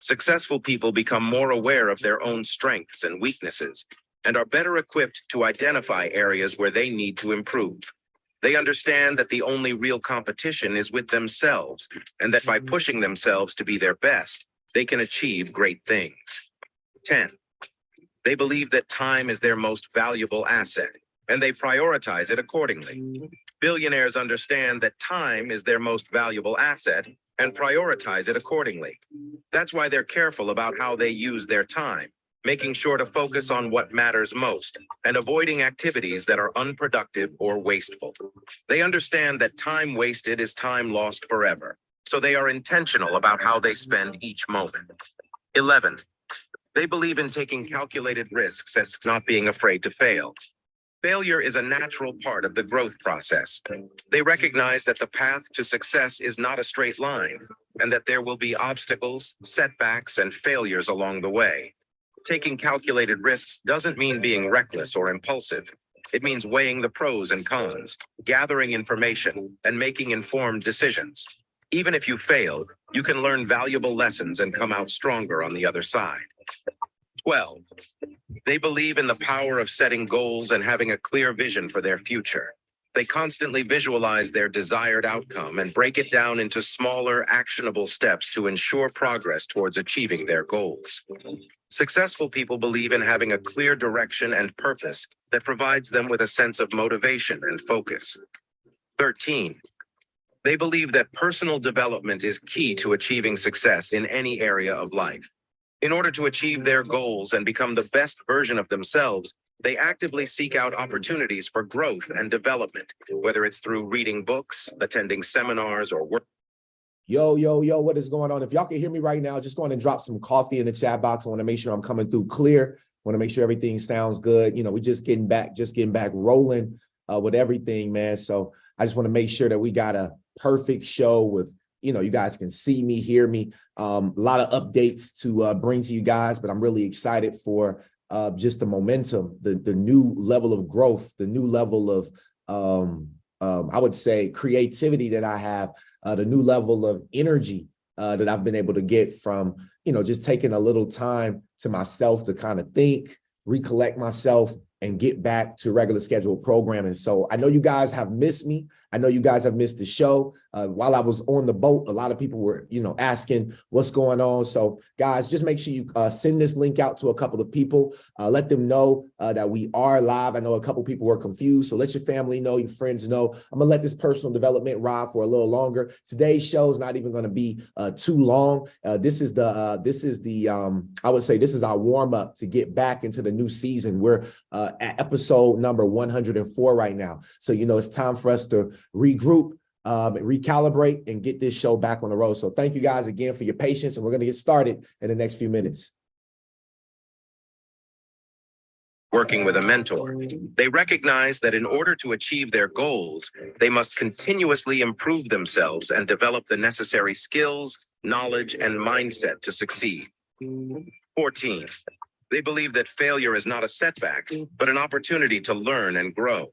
Successful people become more aware of their own strengths and weaknesses and are better equipped to identify areas where they need to improve. They understand that the only real competition is with themselves, and that by pushing themselves to be their best, they can achieve great things. 10. They believe that time is their most valuable asset, and they prioritize it accordingly. Billionaires understand that time is their most valuable asset and prioritize it accordingly. That's why they're careful about how they use their time, making sure to focus on what matters most and avoiding activities that are unproductive or wasteful. They understand that time wasted is time lost forever, so they are intentional about how they spend each moment. 11. They believe in taking calculated risks as not being afraid to fail. Failure is a natural part of the growth process. They recognize that the path to success is not a straight line, and that there will be obstacles, setbacks, and failures along the way. Taking calculated risks doesn't mean being reckless or impulsive. It means weighing the pros and cons, gathering information, and making informed decisions. Even if you fail, you can learn valuable lessons and come out stronger on the other side. 12. They believe in the power of setting goals and having a clear vision for their future. They constantly visualize their desired outcome and break it down into smaller, actionable steps to ensure progress towards achieving their goals. Successful people believe in having a clear direction and purpose that provides them with a sense of motivation and focus. 13. They believe that personal development is key to achieving success in any area of life. In order to achieve their goals and become the best version of themselves, they actively seek out opportunities for growth and development, whether it's through reading books, attending seminars, or work. Yo, what is going on? If y'all can hear me right now, just go ahead and drop some coffee in the chat box. I want to make sure I'm coming through clear. I want to make sure everything sounds good. You know, we just getting back rolling with everything, man. So I just want to make sure that we got a perfect show with, you know, you guys can see me, hear me. A lot of updates to bring to you guys, but I'm really excited for just the momentum, the new level of growth, the new level of, I would say, creativity that I have, the new level of energy that I've been able to get from, you know, just taking a little time to myself to kind of think, recollect myself, and get back to regular scheduled programming. So I know you guys have missed me. I know you guys have missed the show. While I was on the boat, a lot of people were, you know, asking what's going on. So guys, just make sure you send this link out to a couple of people. Let them know that we are live. I know a couple people were confused. So let your family know, your friends know. I'm gonna let this personal development ride for a little longer. Today's show is not even gonna be too long. This is the I would say this is our warm up to get back into the new season. We're at episode number 104 right now. So, you know, it's time for us to regroup, recalibrate, and get this show back on the road. So thank you guys again for your patience, and we're going to get started in the next few minutes. Working with a mentor, they recognize that in order to achieve their goals, they must continuously improve themselves and develop the necessary skills, knowledge, and mindset to succeed. 14. They believe that failure is not a setback, but an opportunity to learn and grow.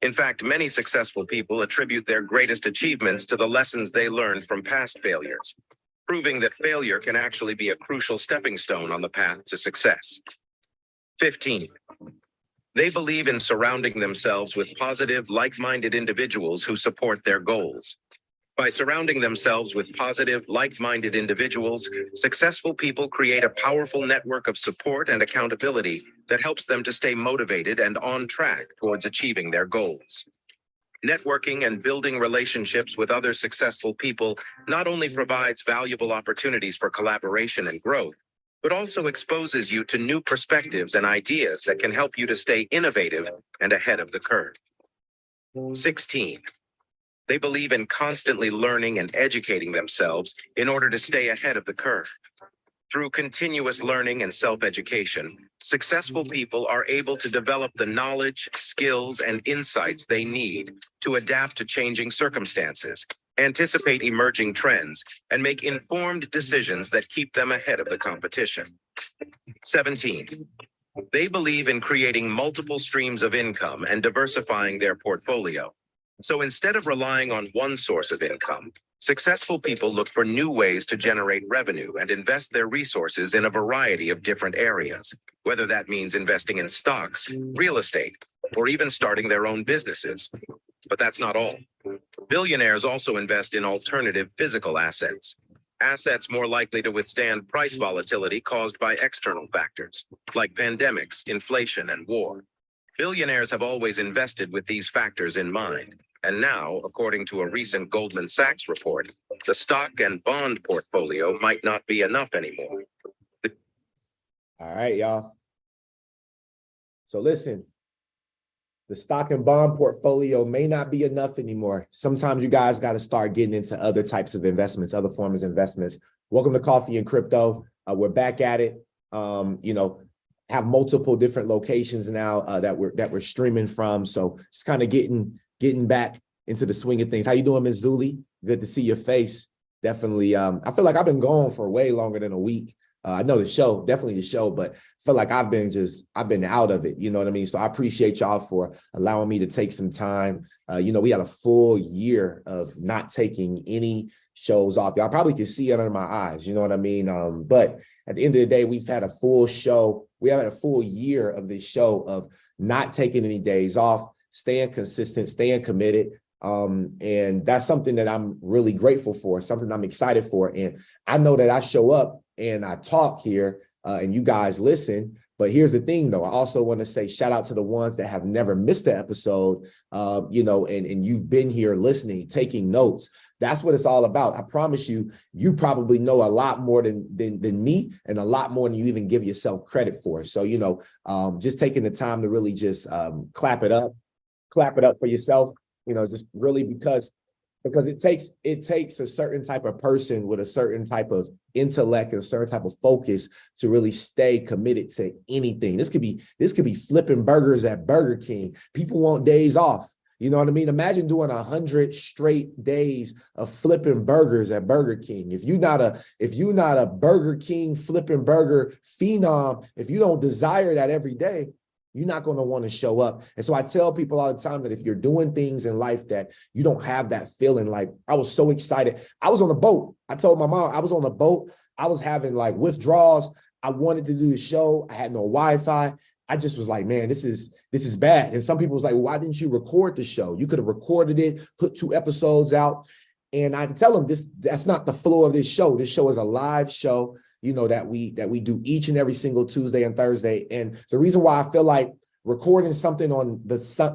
In fact, many successful people attribute their greatest achievements to the lessons they learned from past failures, proving that failure can actually be a crucial stepping stone on the path to success. 15. They believe in surrounding themselves with positive, like-minded individuals who support their goals. By surrounding themselves with positive, like-minded individuals, successful people create a powerful network of support and accountability that helps them to stay motivated and on track towards achieving their goals. Networking and building relationships with other successful people not only provides valuable opportunities for collaboration and growth, but also exposes you to new perspectives and ideas that can help you to stay innovative and ahead of the curve. 16. They believe in constantly learning and educating themselves in order to stay ahead of the curve. Through continuous learning and self-education, successful people are able to develop the knowledge, skills, and insights they need to adapt to changing circumstances, anticipate emerging trends, and make informed decisions that keep them ahead of the competition. 17. They believe in creating multiple streams of income and diversifying their portfolio. So instead of relying on one source of income, Successful people look for new ways to generate revenue and invest their resources in a variety of different areas, whether that means investing in stocks, real estate, or even starting their own businesses. But that's not all. Billionaires also invest in alternative physical assets, assets more likely to withstand price volatility caused by external factors, like pandemics, inflation, and war. Billionaires have always invested with these factors in mind. And now, according to a recent Goldman Sachs report, the stock and bond portfolio might not be enough anymore. All right, y'all. So listen, the stock and bond portfolio may not be enough anymore. Sometimes you guys got to start getting into other types of investments, other forms of investments. Welcome to Coffee and Crypto. We're back at it. Have multiple different locations now that we're streaming from. So just kind of getting back into the swing of things. How you doing, Ms. Zuli? Good to see your face. Definitely. I feel like I've been gone for way longer than a week. I know definitely the show, but I feel like I've been out of it. You know what I mean? So I appreciate y'all for allowing me to take some time. We had a full year of not taking any shows off. Y'all probably can see it under my eyes. You know what I mean? But at the end of the day, we've had a full show. We have had a full year of this show of not taking any days off, staying consistent, staying committed. And that's something that I'm really grateful for, something I'm excited for. And I know that I show up and I talk here and you guys listen. But here's the thing, though. I also want to say shout out to the ones that have never missed an episode, and you've been here listening, taking notes. That's what it's all about. I promise you, you probably know a lot more than me and a lot more than you even give yourself credit for. So, just taking the time to really just clap it up for yourself, just really because it takes a certain type of person with a certain type of intellect and a certain type of focus to really stay committed to anything. This could be flipping burgers at Burger King. People want days off. You know what I mean? Imagine doing 100 straight days of flipping burgers at Burger King. If you're not a Burger King flipping burger phenom, if you don't desire that every day, you're not going to want to show up. And so I tell people all the time that if you're doing things in life that you don't have that feeling, like I was so excited. I was on a boat. I told my mom I was on a boat. I was having like withdrawals. I wanted to do the show. I had no Wi-Fi. I just was like, man, this is bad. And some people was like, well, why didn't you record the show? You could have recorded it, put 2 episodes out. And I tell them that's not the flow of this show. This show is a live show, that we do each and every single Tuesday and Thursday. And the reason why I feel like recording something on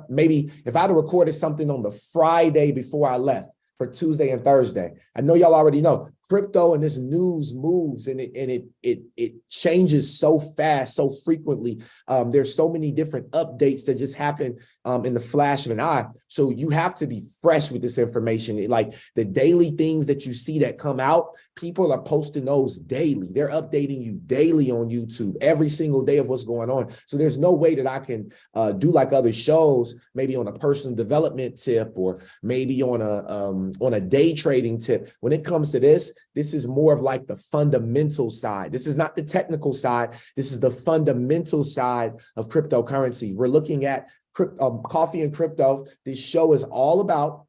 maybe if I'd have recorded something on the Friday before I left for Tuesday and Thursday, I know y'all already know crypto and this news moves and it changes so fast, so frequently. There's so many different updates that just happen in the flash of an eye. So you have to be fresh with this information. Like the daily things that you see that come out, people are posting those daily. They're updating you daily on YouTube every single day of what's going on. So there's no way that I can do like other shows, maybe on a personal development tip or maybe on a day trading tip. When it comes to this is more of like the fundamental side. This is not the technical side. This is the fundamental side of cryptocurrency. We're looking at Coffee and Crypto. This show is all about,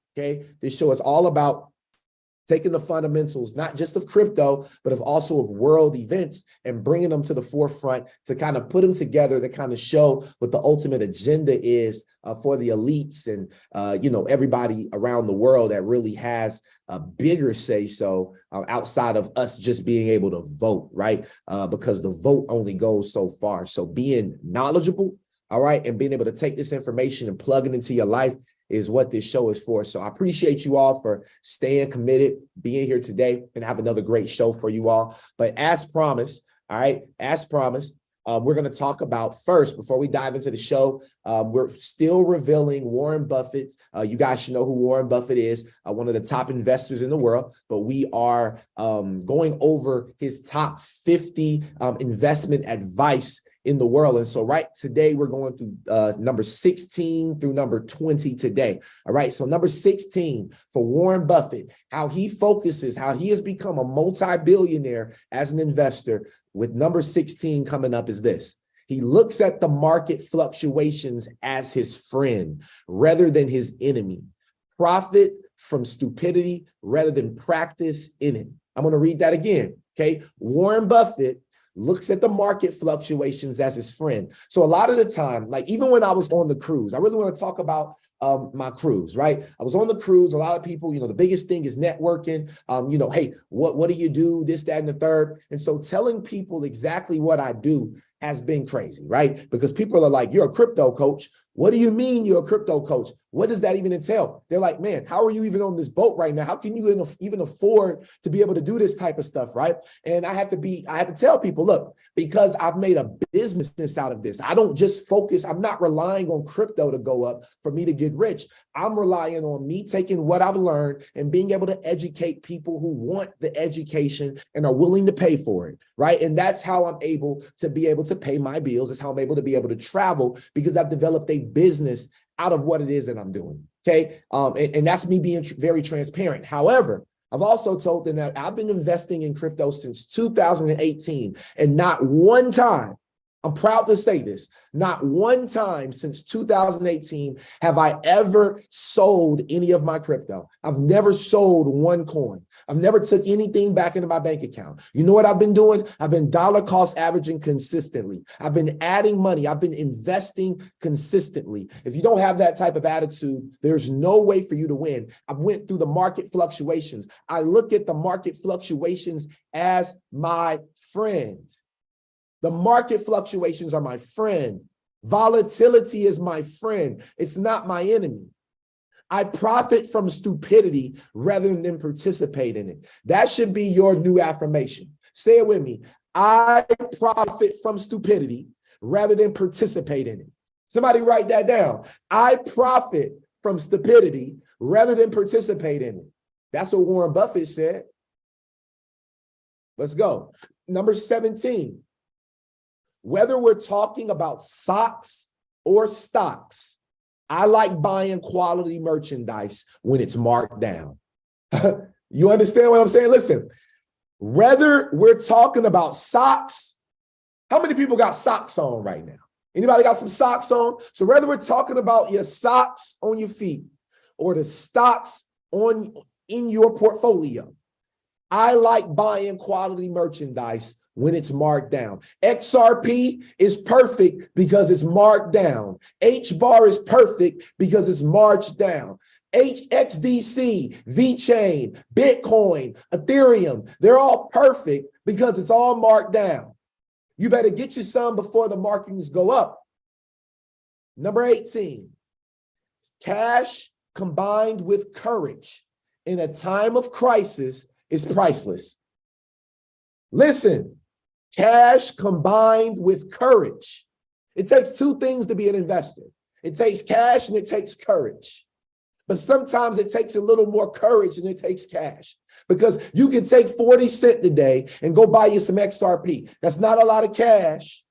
taking the fundamentals, not just of crypto, but also of world events and bringing them to the forefront to kind of put them together to kind of show what the ultimate agenda is for the elites and, everybody around the world that really has a bigger say so outside of us just being able to vote, right? Because the vote only goes so far. So being knowledgeable, all right, and being able to take this information and plug it into your life is what this show is for. So I appreciate you all for staying committed, being here today, and have another great show for you all. But as promised, all right, we're going to talk about first, before we dive into the show, we're still revealing Warren Buffett. You guys should know who Warren Buffett is, one of the top investors in the world, but we are going over his top 50 investment advice in the world. And so right today, we're going through number 16 through number 20 today. All right. So number 16 for Warren Buffett, how he has become a multi-billionaire as an investor, with number 16 coming up is this. He looks at the market fluctuations as his friend rather than his enemy. Profit from stupidity rather than practice in it. I'm going to read that again. Okay. Warren Buffett looks at the market fluctuations as his friend. So a lot of the time, like even when I was on the cruise, I really want to talk about my cruise, right? I was on the cruise. A lot of people, the biggest thing is networking. Hey, what do you do? This, that, and the third. And so telling people exactly what I do has been crazy, right? Because people are like, you're a crypto coach. What do you mean you're a crypto coach? What does that even entail? They're like, man, how are you even on this boat right now? How can you even afford to be able to do this type of stuff, right? And I had to tell people, look, because I've made a business out of this. I don't just focus. I'm not relying on crypto to go up for me to get rich. I'm relying on me taking what I've learned and being able to educate people who want the education and are willing to pay for it, right? And that's how I'm able to pay my bills. That's how I'm able to be able to travel, because I've developed a business out of what it is that I'm doing. Okay. And that's me being very transparent. However, I've also told them that I've been investing in crypto since 2018, and not one time, I'm proud to say this, not one time since 2018 have I ever sold any of my crypto. I've never sold one coin. I've never took anything back into my bank account. You know what I've been doing? I've been dollar cost averaging consistently. I've been adding money. I've been investing consistently. If you don't have that type of attitude, there's no way for you to win. I went through the market fluctuations. I look at the market fluctuations as my friend. The market fluctuations are my friend. Volatility is my friend. It's not my enemy. I profit from stupidity rather than participate in it. That should be your new affirmation. Say it with me. I profit from stupidity rather than participate in it. Somebody write that down. I profit from stupidity rather than participate in it. That's what Warren Buffett said. Let's go. Number 17. Whether we're talking about socks or stocks, I like buying quality merchandise when it's marked down. You understand what I'm saying? Listen, whether we're talking about socks, how many people got socks on right now? Anybody got some socks on? So whether we're talking about your socks on your feet or the stocks in your portfolio, I like buying quality merchandise when it's marked down. XRP is perfect because it's marked down. HBAR is perfect because it's marked down. XDC, VeChain, Bitcoin, Ethereum, they're all perfect because it's all marked down. You better get you some before the markings go up. Number 18, cash combined with courage in a time of crisis is priceless. Listen, cash combined with courage. It takes two things to be an investor. It takes cash and it takes courage. But sometimes it takes a little more courage than it takes cash, because you can take 40 cents today and go buy you some XRP. That's not a lot of cash,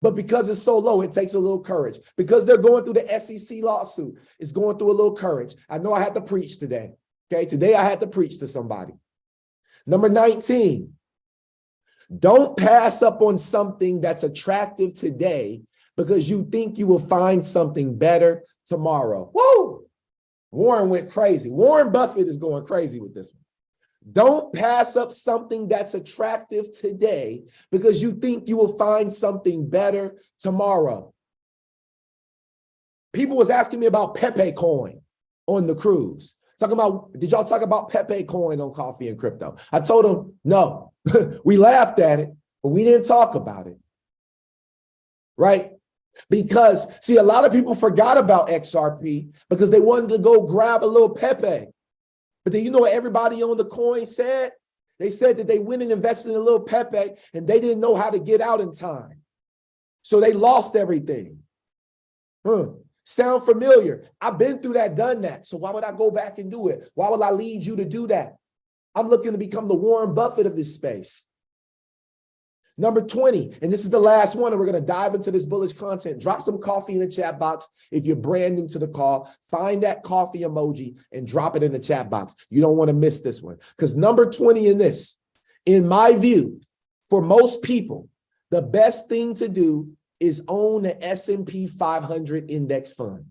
but because it's so low, it takes a little courage. Because they're going through the SEC lawsuit, it's going through a little courage. I know I had to preach today. Okay, today I had to preach to somebody. Number 19, don't pass up on something that's attractive today because you think you will find something better tomorrow. Woo! Warren went crazy. Warren Buffett is going crazy with this one. Don't pass up something that's attractive today because you think you will find something better tomorrow. People was asking me about Pepe coin on the cruise. Did y'all talk about Pepe coin on Coffee and Crypto? I told them, no, we laughed at it, but we didn't talk about it, right? Because, see, a lot of people forgot about XRP because they wanted to go grab a little Pepe. But then you know what everybody on the coin said? They said that they went and invested in a little Pepe and they didn't know how to get out in time. So they lost everything. Sound familiar? I've been through that, done that. So why would I go back and do it? Why would I lead you to do that? I'm looking to become the Warren Buffett of this space. Number 20, and this is the last one, and we're going to dive into this bullish content. Drop some coffee in the chat box. If you're brand new to the call, find that coffee emoji and drop it in the chat box. You don't want to miss this one, because number 20 in this, in my view, for most people, the best thing to do is own the S&P 500 index fund,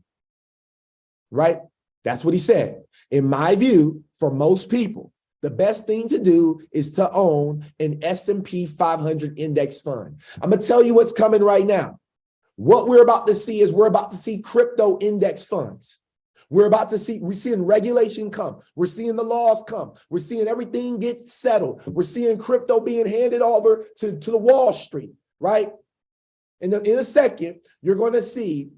right? That's what he said. In my view, for most people, the best thing to do is to own an S&P 500 index fund. I'm going to tell you what's coming right now. What we're about to see is we're about to see crypto index funds. We're seeing regulation come. We're seeing the laws come. We're seeing everything get settled. We're seeing crypto being handed over to the Wall Street, right? In a second, you're going to see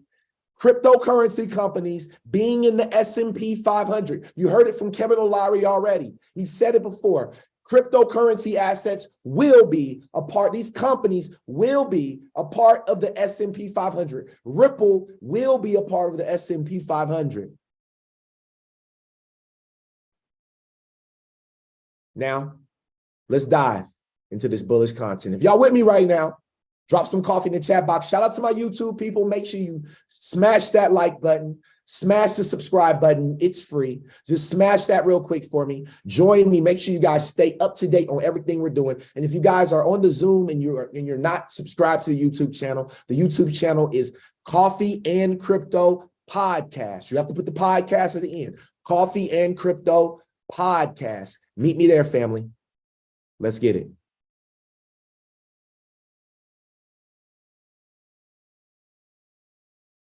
cryptocurrency companies being in the S&P 500. You heard it from Kevin O'Leary already. We've said it before. Cryptocurrency assets will be a part, these companies will be a part of the S&P 500. Ripple will be a part of the S&P 500. Now, let's dive into this bullish content. If y'all with me right now, drop some coffee in the chat box. Shout out to my YouTube people. Make sure you smash that like button. Smash the subscribe button. It's free. Just smash that real quick for me. Join me. Make sure you guys stay up to date on everything we're doing. And if you guys are on the Zoom and you're not subscribed to the YouTube channel is Coffee and Crypto Podcast. You have to put the podcast at the end. Coffee and Crypto Podcast. Meet me there, family. Let's get it.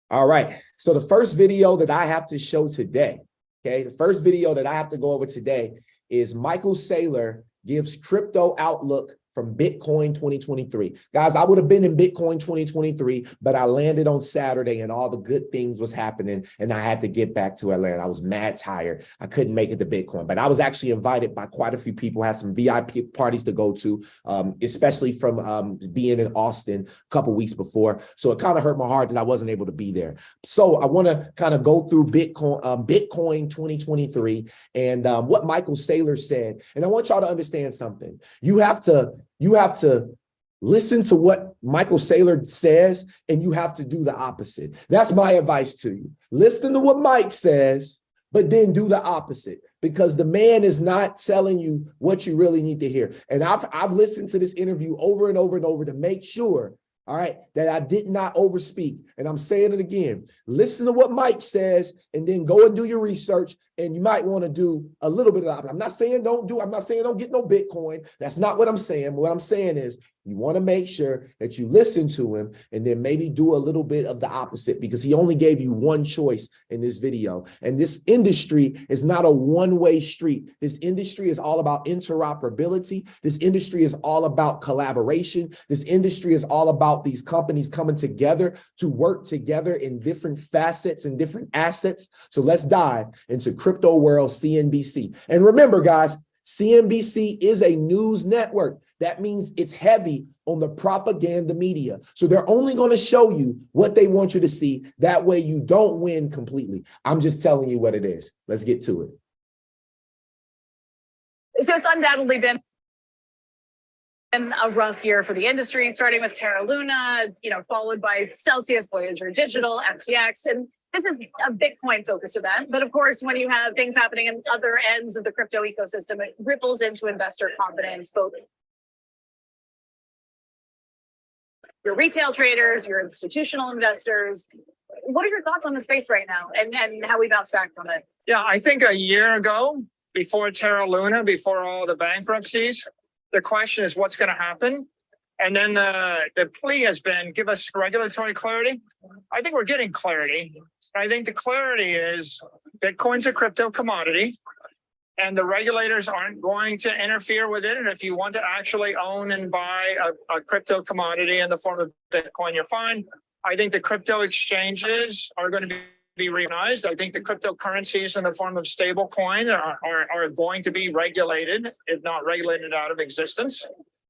All right. So the first video that I have to show today, okay, the first video that I have to go over today is Michael Saylor gives crypto outlook from Bitcoin 2023. Guys, I would have been in Bitcoin 2023, but I landed on Saturday and all the good things was happening and I had to get back to Atlanta. I was mad tired. I couldn't make it to Bitcoin, but I was actually invited by quite a few people, had some VIP parties to go to, especially from being in Austin a couple weeks before. So it kind of hurt my heart that I wasn't able to be there. So I want to kind of go through Bitcoin 2023 and what Michael Saylor said. And I want y'all to understand something. You have to listen to what Michael Saylor says, and you have to do the opposite. That's my advice to you. Listen to what Mike says, but then do the opposite, because the man is not telling you what you really need to hear. And I've listened to this interview over and over and over to make sure, all right, that I did not overspeak. And I'm saying it again. Listen to what Mike says, and then go and do your research. And you might want to do a little bit of that. I'm not saying don't get no Bitcoin. That's not what I'm saying. What I'm saying is you want to make sure that you listen to him and then maybe do a little bit of the opposite, because he only gave you one choice in this video. And this industry is not a one-way street. This industry is all about interoperability. This industry is all about collaboration. This industry is all about these companies coming together to work together in different facets and different assets. So let's dive into Crypto World CNBC. And remember, guys, CNBC is a news network. That means it's heavy on the propaganda media. So they're only going to show you what they want you to see. That way you don't win completely. I'm just telling you what it is. Let's get to it. So it's undoubtedly been a rough year for the industry, starting with Terra Luna, followed by Celsius, Voyager Digital, FTX, and this is a Bitcoin-focused event. But of course, when you have things happening in other ends of the crypto ecosystem, it ripples into investor confidence, both your retail traders, your institutional investors. What are your thoughts on the space right now and how we bounce back from it? Yeah, I think a year ago, before Terra Luna, before all the bankruptcies, the question is what's going to happen. And then the plea has been, give us regulatory clarity. I think we're getting clarity. I think the clarity is Bitcoin's a crypto commodity and the regulators aren't going to interfere with it. And if you want to actually own and buy a crypto commodity in the form of Bitcoin, you're fine. I think the crypto exchanges are going to be reorganized. I think the cryptocurrencies in the form of stable coin are going to be regulated, if not regulated out of existence.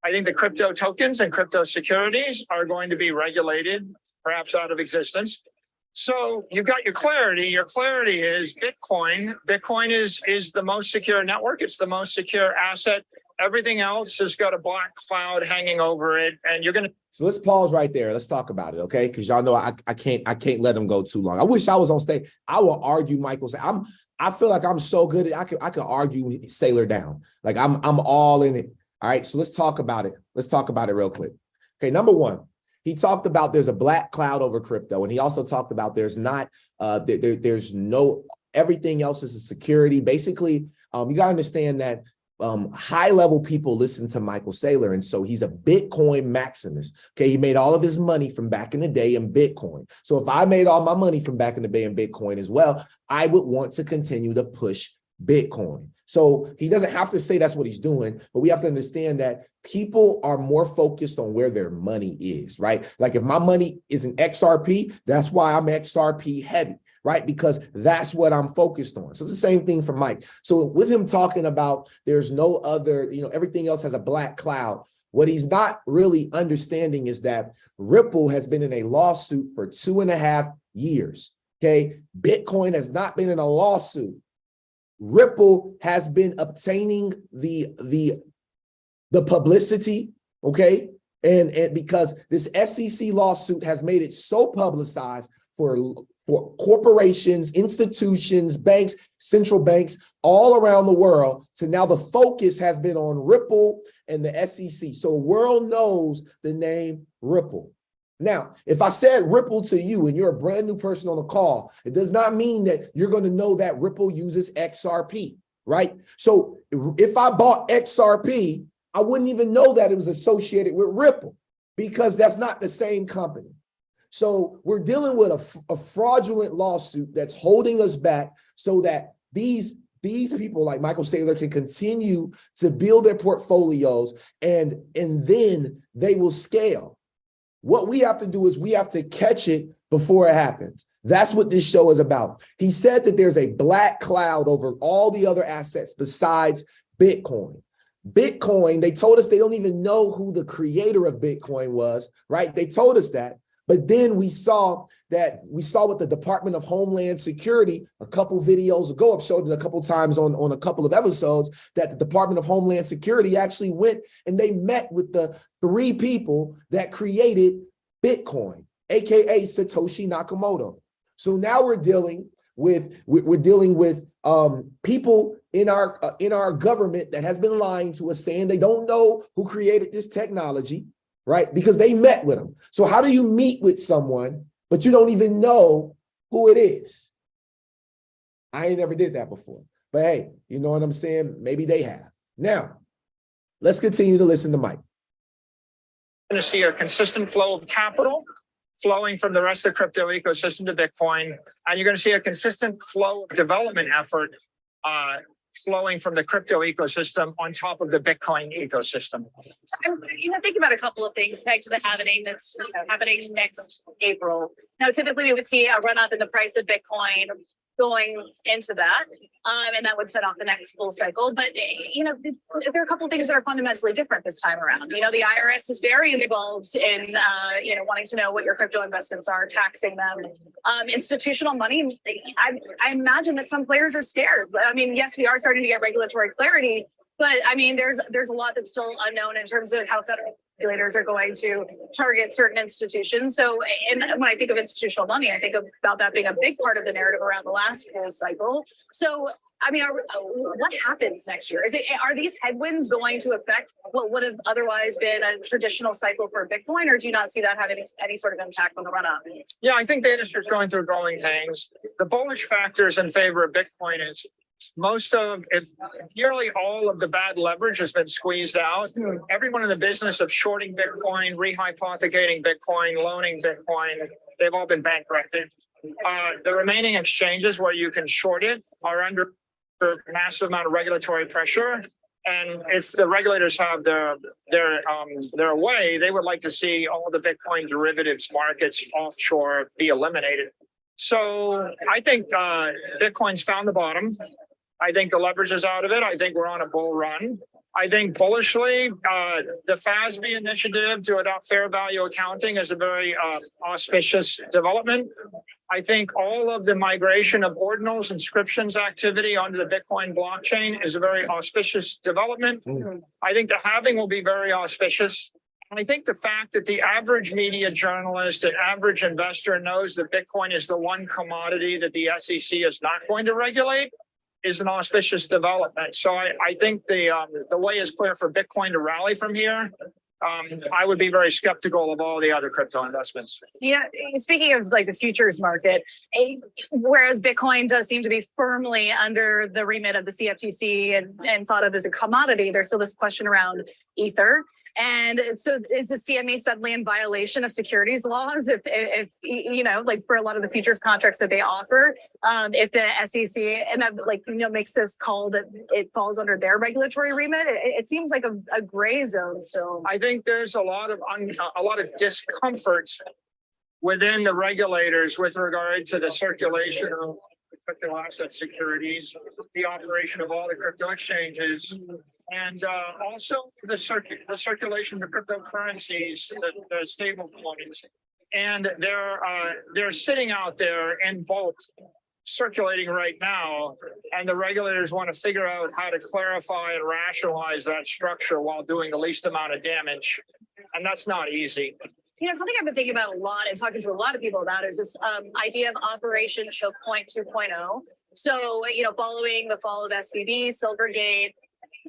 I think the crypto tokens and crypto securities are going to be regulated, perhaps out of existence. So you've got your clarity. Your clarity is Bitcoin. Bitcoin is the most secure network. It's the most secure asset. Everything else has got a black cloud hanging over it. And you're going to. So let's pause right there. Let's talk about it, okay? Because y'all know I can't let them go too long. I wish I was on stage. I will argue Michael. I feel like I'm so good at I could argue Saylor down. Like I'm all in it. All right, so let's talk about it. Let's talk about it real quick. Okay, number one, he talked about there's a black cloud over crypto, and he also talked about there's not there's no Everything else is a security. Basically, you got to understand that high level people listen to Michael Saylor. And so he's a Bitcoin maximist. Okay. He made all of his money from back in the day in Bitcoin. So if I made all my money from back in the day in Bitcoin as well, I would want to continue to push Bitcoin. So he doesn't have to say that's what he's doing, but we have to understand that people are more focused on where their money is, right? Like if my money is in XRP, that's why I'm XRP heavy, right? Because that's what I'm focused on. So it's the same thing for Mike. So with him talking about there's no other, everything else has a black cloud. What he's not really understanding is that Ripple has been in a lawsuit for 2.5 years. Okay. Bitcoin has not been in a lawsuit. Ripple has been obtaining the publicity, okay? And because this SEC lawsuit has made it so publicized for corporations, institutions, banks, central banks all around the world. So now the focus has been on Ripple and the SEC. So the world knows the name Ripple. Now, if I said Ripple to you and you're a brand new person on the call, it does not mean that you're going to know that Ripple uses XRP, right? So if I bought XRP, I wouldn't even know that it was associated with Ripple because that's not the same company. So we're dealing with a fraudulent lawsuit that's holding us back so that these people like Michael Saylor can continue to build their portfolios and then they will scale. What we have to do is we have to catch it before it happens. That's what this show is about. He said that there's a black cloud over all the other assets besides Bitcoin. Bitcoin, they told us they don't even know who the creator of Bitcoin was, right? They told us that. But then we saw what the Department of Homeland Security a couple videos ago, I've showed it a couple times on a couple of episodes, that the Department of Homeland Security actually went and they met with the 3 people that created Bitcoin, aka Satoshi Nakamoto. So now we're dealing with people in our government that has been lying to us, saying they don't know who created this technology, right? Because they met with them. So how do you meet with someone, but you don't even know who it is? I ain't never did that before. But hey, you know what I'm saying? Maybe they have. Now, let's continue to listen to Mike. Going to see a consistent flow of capital flowing from the rest of the crypto ecosystem to Bitcoin. And you're going to see a consistent flow of development effort flowing from the crypto ecosystem on top of the Bitcoin ecosystem. So I'm, thinking about a couple of things pegged to the happening that's happening next April. Now, typically we would see a run up in the price of Bitcoin going into that, and that would set off the next full cycle. But there are a couple of things that are fundamentally different this time around. The IRS is very involved in wanting to know what your crypto investments are, taxing them. Institutional money, I imagine that some players are scared. I mean, yes, we are starting to get regulatory clarity, but I mean, there's a lot that's still unknown in terms of how federal regulators are going to target certain institutions. So, and when I think of institutional money, I think about that being a big part of the narrative around the last full cycle. So, I mean, what happens next year? Are these headwinds going to affect what would have otherwise been a traditional cycle for Bitcoin, or do you not see that having any sort of impact on the run up? Yeah, I think the industry is going through growing pains. The bullish factors in favor of Bitcoin is nearly all of the bad leverage has been squeezed out. Everyone in the business of shorting Bitcoin, rehypothecating Bitcoin, loaning Bitcoin, they've all been bankrupted. The remaining exchanges where you can short it are under a massive amount of regulatory pressure. And if the regulators have their way, they would like to see all the Bitcoin derivatives markets offshore be eliminated. So I think Bitcoin's found the bottom. I think the leverage is out of it. I think we're on a bull run. I think bullishly, the FASB initiative to adopt fair value accounting is a very auspicious development. I think all of the migration of ordinals, inscriptions activity onto the Bitcoin blockchain is a very auspicious development. I think the halving will be very auspicious. And I think the fact that the average media journalist and average investor knows that Bitcoin is the one commodity that the SEC is not going to regulate is an auspicious development. So I think the way is clear for Bitcoin to rally from here. I would be very skeptical of all the other crypto investments. Yeah, speaking of like the futures market, whereas Bitcoin does seem to be firmly under the remit of the CFTC and thought of as a commodity, there's still this question around Ether. And so is the CME suddenly in violation of securities laws if you know, like for a lot of the futures contracts that they offer, if the SEC and like, you know, makes this call that it falls under their regulatory remit? It seems like a gray zone still. I think there's a lot of discomfort within the regulators with regard to the circulation of crypto asset securities, the operation of all the crypto exchanges, and also the circulation of cryptocurrencies, the stable coins. And they're sitting out there in bulk circulating right now, and the regulators want to figure out how to clarify and rationalize that structure while doing the least amount of damage. And that's not easy. You know, something I've been thinking about a lot and talking to a lot of people about is this idea of Operation Choke Point 2.0. So, you know, following the fall of SVB, Silvergate,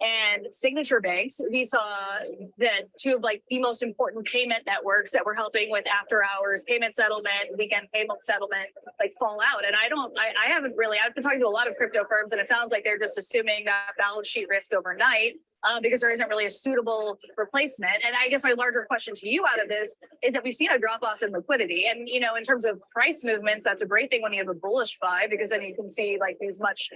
and signature banks, we saw that two of like the most important payment networks that were helping with after hours payment settlement, weekend payment settlement, like fall out. And I haven't really, I've been talking to a lot of crypto firms, and it sounds like they're just assuming that balance sheet risk overnight. Because there isn't really a suitable replacement. And I guess my larger question to you out of this is that we've seen a drop off in liquidity. And, you know, in terms of price movements, that's a great thing when you have a bullish buy, because then you can see like these much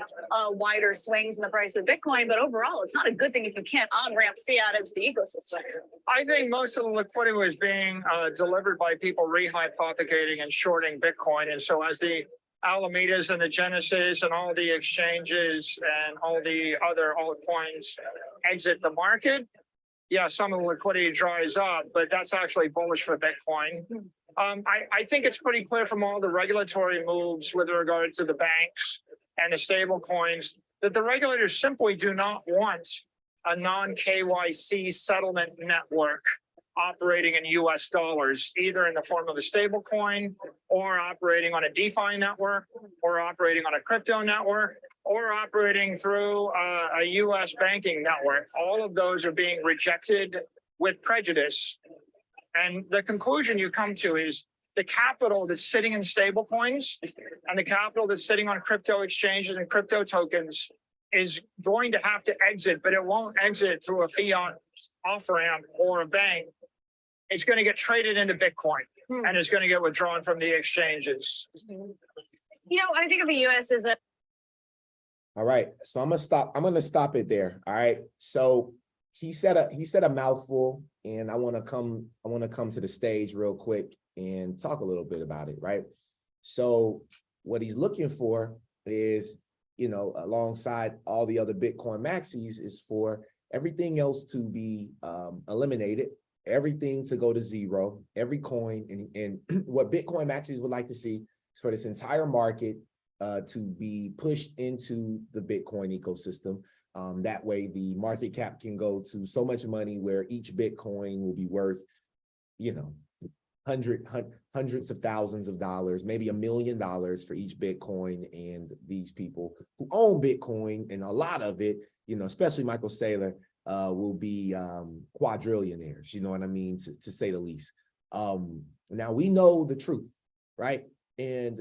wider swings in the price of Bitcoin. But overall, it's not a good thing if you can't on-ramp fiat into the ecosystem. I think most of the liquidity was being delivered by people rehypothecating and shorting Bitcoin. And so as the Alamedas and the Genesis and all the exchanges and all the other altcoins exit the market, yeah, some of the liquidity dries up, but that's actually bullish for Bitcoin. I think it's pretty clear from all the regulatory moves with regard to the banks and the stable coins that the regulators simply do not want a non-KYC settlement network operating in US dollars, either in the form of a stable coin or operating on a DeFi network or operating on a crypto network or operating through a US banking network. All of those are being rejected with prejudice. And the conclusion you come to is the capital that's sitting in stable coins and the capital that's sitting on crypto exchanges and crypto tokens is going to have to exit, but it won't exit through a fiat off-ramp or a bank. It's going to get traded into Bitcoin and it's going to get withdrawn from the exchanges. You know, I think of the US as a. All right. So I'm going to stop it there. All right. So he said a mouthful, and I want to come to the stage real quick and talk a little bit about it. Right. So what he's looking for is, you know, alongside all the other Bitcoin maxis, is for everything else to be eliminated, everything to go to zero, every coin. And what Bitcoin maxis would like to see is for this entire market to be pushed into the Bitcoin ecosystem. That way the market cap can go to so much money where each Bitcoin will be worth, you know, hundreds of thousands of dollars, maybe $1 million for each Bitcoin. And these people who own Bitcoin, and a lot of it, you know, especially Michael Saylor, will be quadrillionaires, you know what I mean, to say the least. Now we know the truth, right? And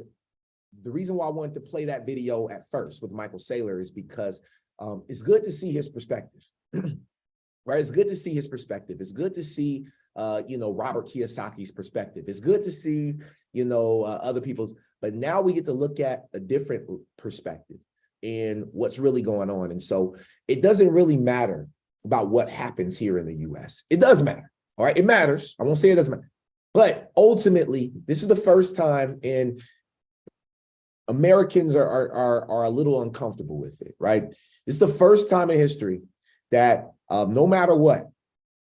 the reason why I wanted to play that video at first with Michael Saylor is because it's good to see his perspective, right? It's good to see his perspective. It's good to see, you know, Robert Kiyosaki's perspective. It's good to see, you know, other people's, but now we get to look at a different perspective and what's really going on. And so it doesn't really matter about what happens here in the US. It does matter, all right? It matters. I won't say it doesn't matter. But ultimately, this is the first time, and Americans are a little uncomfortable with it, right? This is the first time in history that no matter what,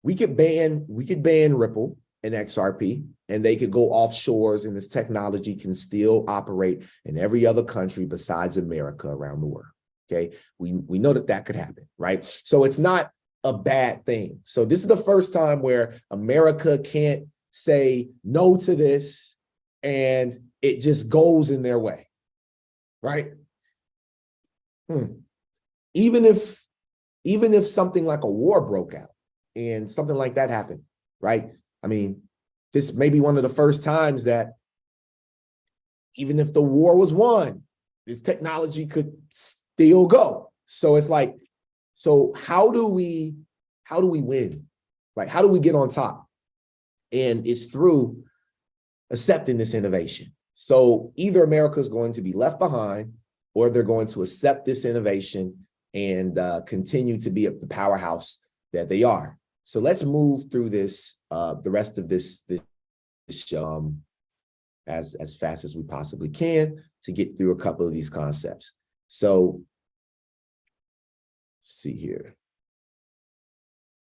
we could ban Ripple and XRP, and they could go offshores, and this technology can still operate in every other country besides America around the world. Okay, we know that could happen, right? So it's not a bad thing. So this is the first time where America can't say no to this, and it just goes in their way, right? Even if something like a war broke out and something like that happened, right? I mean, this may be one of the first times that even if the war was won, this technology could still go. So it's like, so how do we win? Like, how do we get on top? And it's through accepting this innovation. So either America is going to be left behind, or they're going to accept this innovation and continue to be the powerhouse that they are. So let's move through this, the rest of this show as fast as we possibly can to get through a couple of these concepts. So let's see here.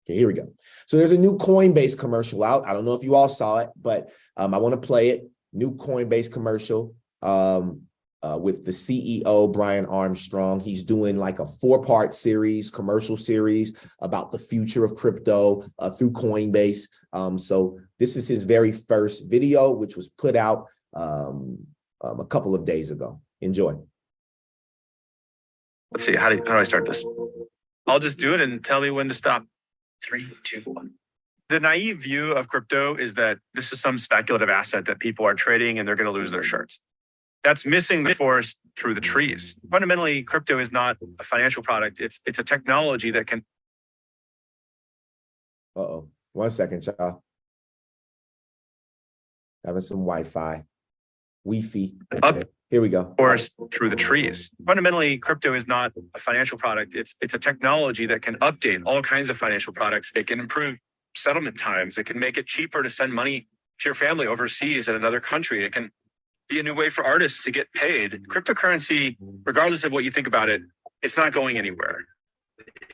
Okay, here we go. So there's a new Coinbase commercial out. I don't know if you all saw it, but I want to play it. New Coinbase commercial with the CEO, Brian Armstrong. He's doing like a 4-part series, commercial series about the future of crypto through Coinbase. So this is his very first video, which was put out a couple of days ago. Enjoy. Let's see, how do I start this? I'll just do it and tell me when to stop. 3, 2, 1. The naive view of crypto is that this is some speculative asset that people are trading and they're going to lose their shirts. That's missing the forest through the trees. Fundamentally, crypto is not a financial product. It's a technology that can. Uh-oh. 1 second, y'all. Having some Wi-Fi. Wi-Fi. Up. Here we go. Forest through the trees. Fundamentally, crypto is not a financial product. It's a technology that can update all kinds of financial products. It can improve settlement times. It can make it cheaper to send money to your family overseas in another country. It can be a new way for artists to get paid. Cryptocurrency, regardless of what you think about it, it's not going anywhere.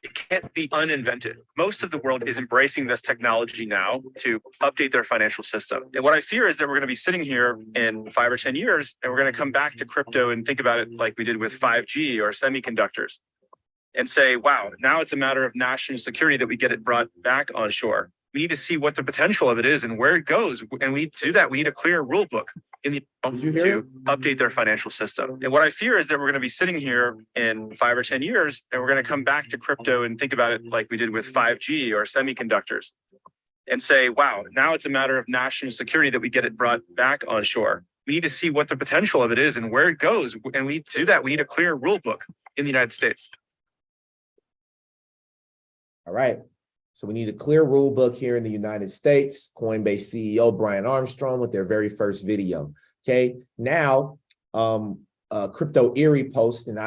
It can't be uninvented. Most of the world is embracing this technology now to update their financial system. And what I fear is that we're going to be sitting here in 5 or 10 years, and we're going to come back to crypto and think about it like we did with 5G or semiconductors and say, wow, now it's a matter of national security that we get it brought back onshore. We need to see what the potential of it is and where it goes. And we to do that, we need a clear rule book to update their financial system. And what I fear is that we're going to be sitting here in 5 or 10 years, and we're going to come back to crypto and think about it like we did with 5G or semiconductors and say, wow, now it's a matter of national security that we get it brought back onshore. We need to see what the potential of it is and where it goes. And we to do that, we need a clear rule book in the United States. All right. So we need a clear rule book here in the United States. Coinbase CEO Brian Armstrong with their very first video. Okay. Now, Crypto Eerie post, and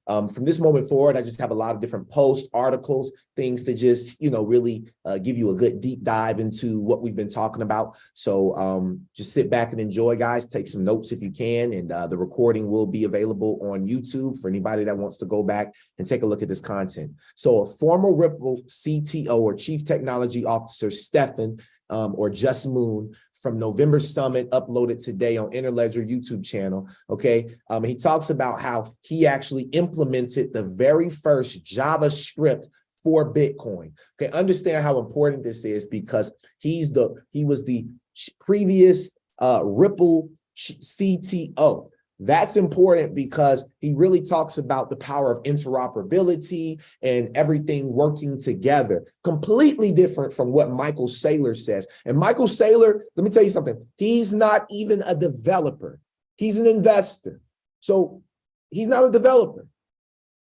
from this moment forward, I just have a lot of different posts, articles, things to just, really give you a good deep dive into what we've been talking about. So just sit back and enjoy, guys. Take some notes if you can. And the recording will be available on YouTube for anybody that wants to go back and take a look at this content. So a former Ripple CTO or Chief Technology Officer, Stefan, or Just Moon, from November Summit, uploaded today on Interledger YouTube channel. Okay. He talks about how he actually implemented the very first JavaScript for Bitcoin. Okay. Understand how important this is, because he was the previous Ripple CTO. That's important because he really talks about the power of interoperability and everything working together. Completely different from what Michael Saylor says. And Michael Saylor, let me tell you something. He's not even a developer. He's an investor. So he's not a developer.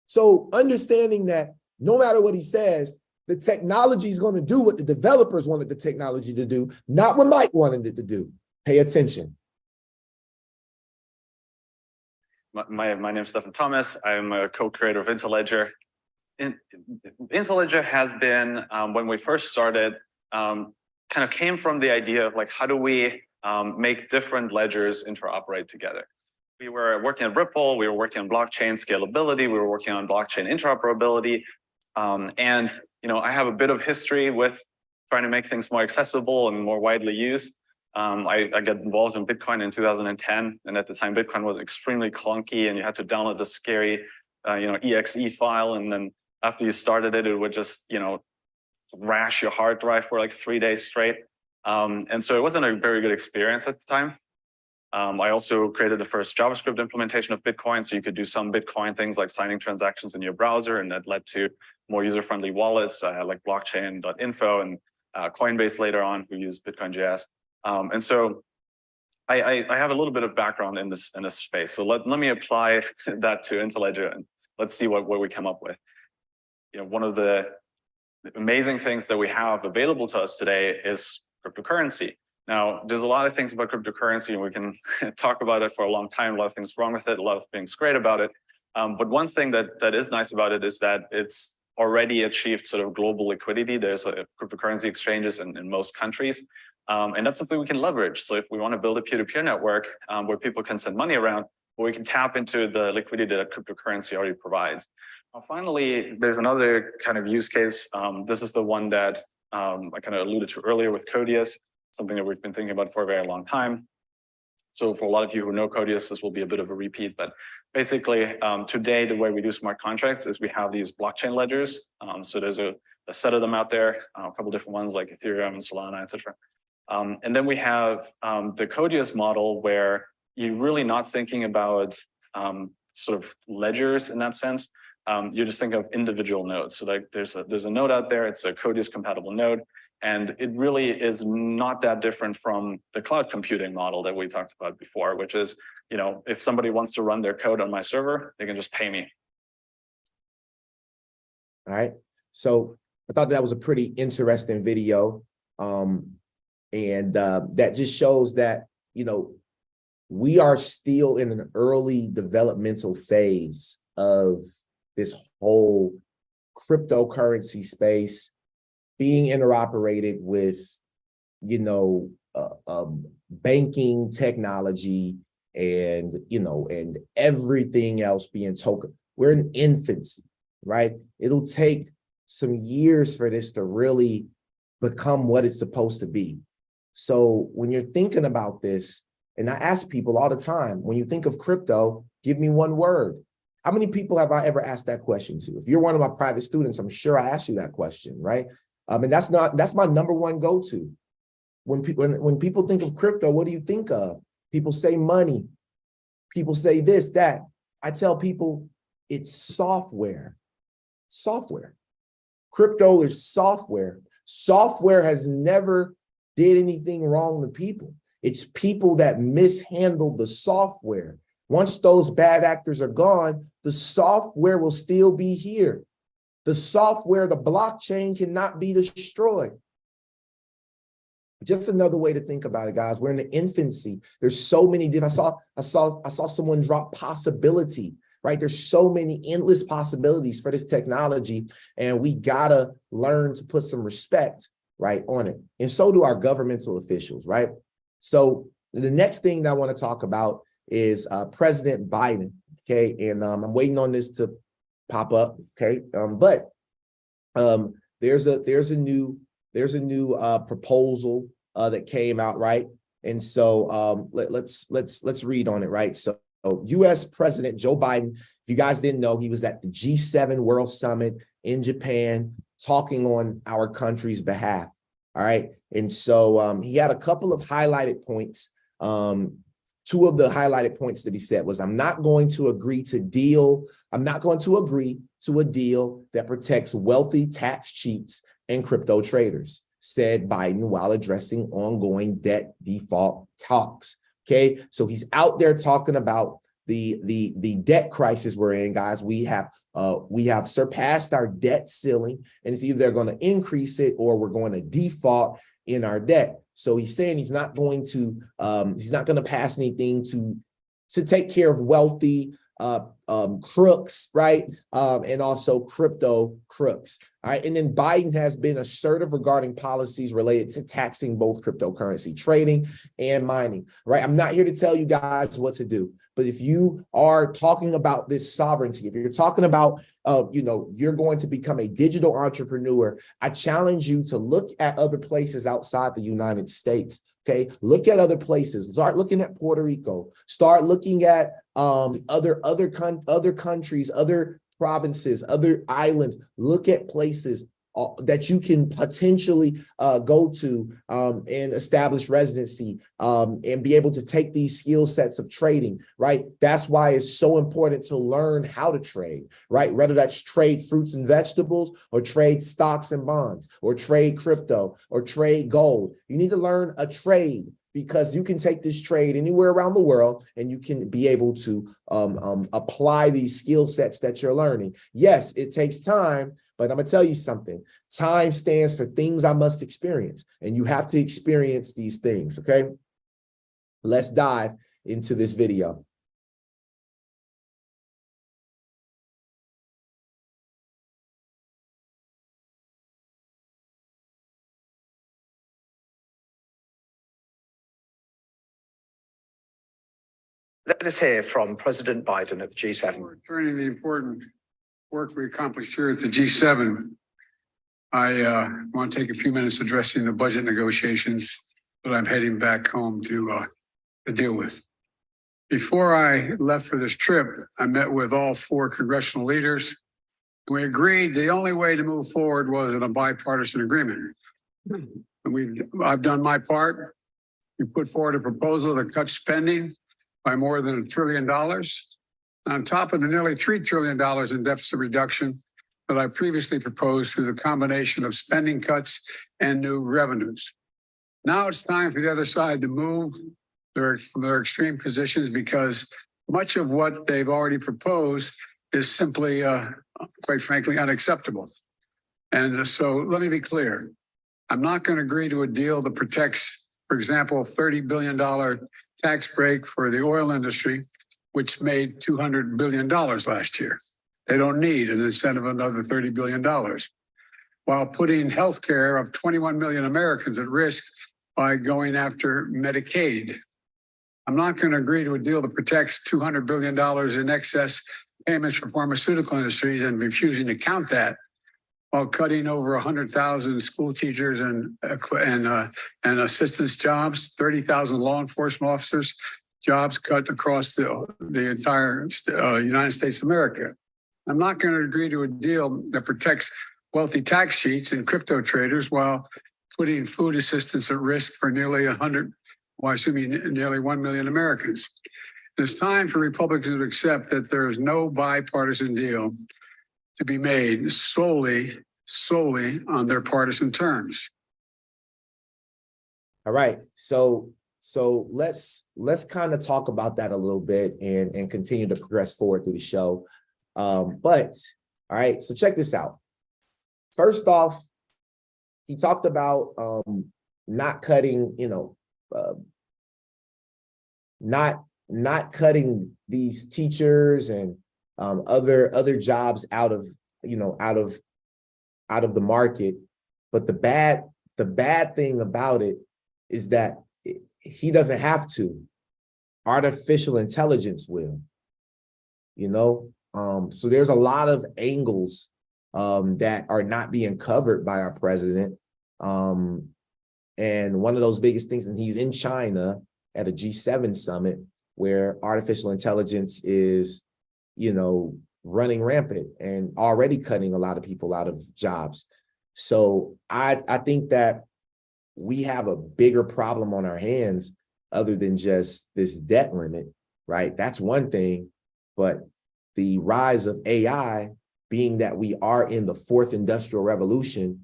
So understanding that no matter what he says, the technology is going to do what the developers wanted the technology to do, not what Mike wanted it to do. Pay attention. My name is Stefan Thomas. I'm a co-creator of Interledger. Interledger has been, when we first started, kind of came from the idea of like, how do we make different ledgers interoperate together? We were working at Ripple, we were working on blockchain scalability, we were working on blockchain interoperability. And I have a bit of history with trying to make things more accessible and more widely used. I got involved in Bitcoin in 2010, and at the time Bitcoin was extremely clunky, and you had to download the scary, exe file, and then after you started it, it would just, rash your hard drive for like 3 days straight, and so it wasn't a very good experience at the time. I also created the first JavaScript implementation of Bitcoin, so you could do some Bitcoin things like signing transactions in your browser, and that led to more user-friendly wallets like blockchain.info and Coinbase later on, who use Bitcoin.js. And so I have a little bit of background in this space. So let me apply that to Interledger and let's see what we come up with. You know, one of the amazing things that we have available to us today is cryptocurrency. Now, there's a lot of things about cryptocurrency, and we can talk about it for a long time. A lot of things wrong with it, a lot of things great about it. But one thing that is nice about it is that it's already achieved sort of global liquidity. There's cryptocurrency exchanges in most countries. And that's something we can leverage. So if we want to build a peer-to-peer network where people can send money around, we can tap into the liquidity that cryptocurrency already provides. Now, finally, there's another kind of use case. This is the one that I kind of alluded to earlier with Codius, something that we've been thinking about for a very long time. So for a lot of you who know Codius, this will be a bit of a repeat, but basically today, the way we do smart contracts is we have these blockchain ledgers. So there's a set of them out there, a couple different ones like Ethereum and Solana, et cetera. And then we have the Codius model where you're really not thinking about sort of ledgers in that sense. You just think of individual nodes. So like there's a node out there, it's a Codius compatible node. And it really is not that different from the cloud computing model that we talked about before, which is, you know, if somebody wants to run their code on my server, they can just pay me. All right. So I thought that was a pretty interesting video. And that just shows that, you know, we are still in an early developmental phase of this whole cryptocurrency space being interoperated with, you know, banking technology and, you know, and everything else being token. We're in infancy, right? It'll take some years for this to really become what it's supposed to be. So when you're thinking about this, and I ask people all the time, when you think of crypto, give me one word. How many people have I ever asked that question to? If you're one of my private students, I'm sure I asked you that question, right? And that's my number one go-to. When people think of crypto, what do you think of? People say money. People say this, that. I tell people it's software. Software. Crypto is software. Software has never did anything wrong to people. It's people that mishandled the software. Once those bad actors are gone, the software will still be here. The software, the blockchain cannot be destroyed. Just another way to think about it, guys. We're in the infancy. There's so many different. I saw someone drop possibility, right? There's so many endless possibilities for this technology, and we gotta learn to put some respect, right, on it. And so do our governmental officials, right? So the next thing that I want to talk about is President Biden. Okay, and I'm waiting on this to pop up. Okay, but there's a new proposal that came out, right? And so let's read on it, right? So U.S. President Joe Biden, if you guys didn't know, he was at the G7 World Summit in Japan talking on our country's behalf. All right, and so he had a couple of highlighted points. Two of the highlighted points that he said was, I'm not going to agree to a deal that protects wealthy tax cheats and crypto traders, said Biden while addressing ongoing debt default talks. Okay, so he's out there talking about the debt crisis we're in, guys. We have surpassed our debt ceiling, and it's either they're going to increase it or we're going to default in our debt. So he's saying he's not going to pass anything to take care of wealthy crooks, right? And also crypto crooks. All right. And then Biden has been assertive regarding policies related to taxing both cryptocurrency trading and mining, right? I'm not here to tell you guys what to do, but if you are talking about this sovereignty, if you're talking about, you're going to become a digital entrepreneur, I challenge you to look at other places outside the United States. Okay, look at other places. Start looking at Puerto Rico. Start looking at other countries, other provinces, other islands. Look at places that you can potentially go to and establish residency and be able to take these skill sets of trading, right? That's why it's so important to learn how to trade, right? Whether that's trade fruits and vegetables or trade stocks and bonds or trade crypto or trade gold. You need to learn a trade, because you can take this trade anywhere around the world and you can be able to apply these skill sets that you're learning. Yes, it takes time, but I'm gonna tell you something. Time stands for things I must experience, and you have to experience these things, okay? Let's dive into this video. Let us hear from President Biden at the G7. Concerning the important work we accomplished here at the G7, I want to take a few minutes addressing the budget negotiations that I'm heading back home to deal with. Before I left for this trip, I met with all 4 congressional leaders. We agreed the only way to move forward was in a bipartisan agreement. I've done my part. We put forward a proposal to cut spending by more than $1 trillion, on top of the nearly $3 trillion in deficit reduction that I previously proposed through the combination of spending cuts and new revenues. Now it's time for the other side to move from their extreme positions, because much of what they've already proposed is simply, quite frankly, unacceptable. And so let me be clear. I'm not going to agree to a deal that protects, for example, $30 billion tax break for the oil industry, which made $200 billion last year. They don't need an incentive of another $30 billion, while putting healthcare of 21 million Americans at risk by going after Medicaid. I'm not going to agree to a deal that protects $200 billion in excess payments for pharmaceutical industries and refusing to count that, while cutting over 100,000 school teachers and assistance jobs, 30,000 law enforcement officers jobs cut across the entire United States of America. I'm not going to agree to a deal that protects wealthy tax sheets and crypto traders while putting food assistance at risk for nearly 1 million Americans. It's time for Republicans to accept that there is no bipartisan deal to be made solely on their partisan terms. All right, so let's kind of talk about that a little bit and continue to progress forward through the show. But all right, so check this out. First off, he talked about not cutting, not cutting these teachers and other jobs out of the market. But the bad thing about it is that he doesn't have to. Artificial intelligence will, so there's a lot of angles that are not being covered by our president. And one of those biggest things, and he's in China at a G7 summit where artificial intelligence is, running rampant and already cutting a lot of people out of jobs. So I think that we have a bigger problem on our hands other than just this debt limit, right? That's one thing, but the rise of AI, being that we are in the 4th industrial revolution,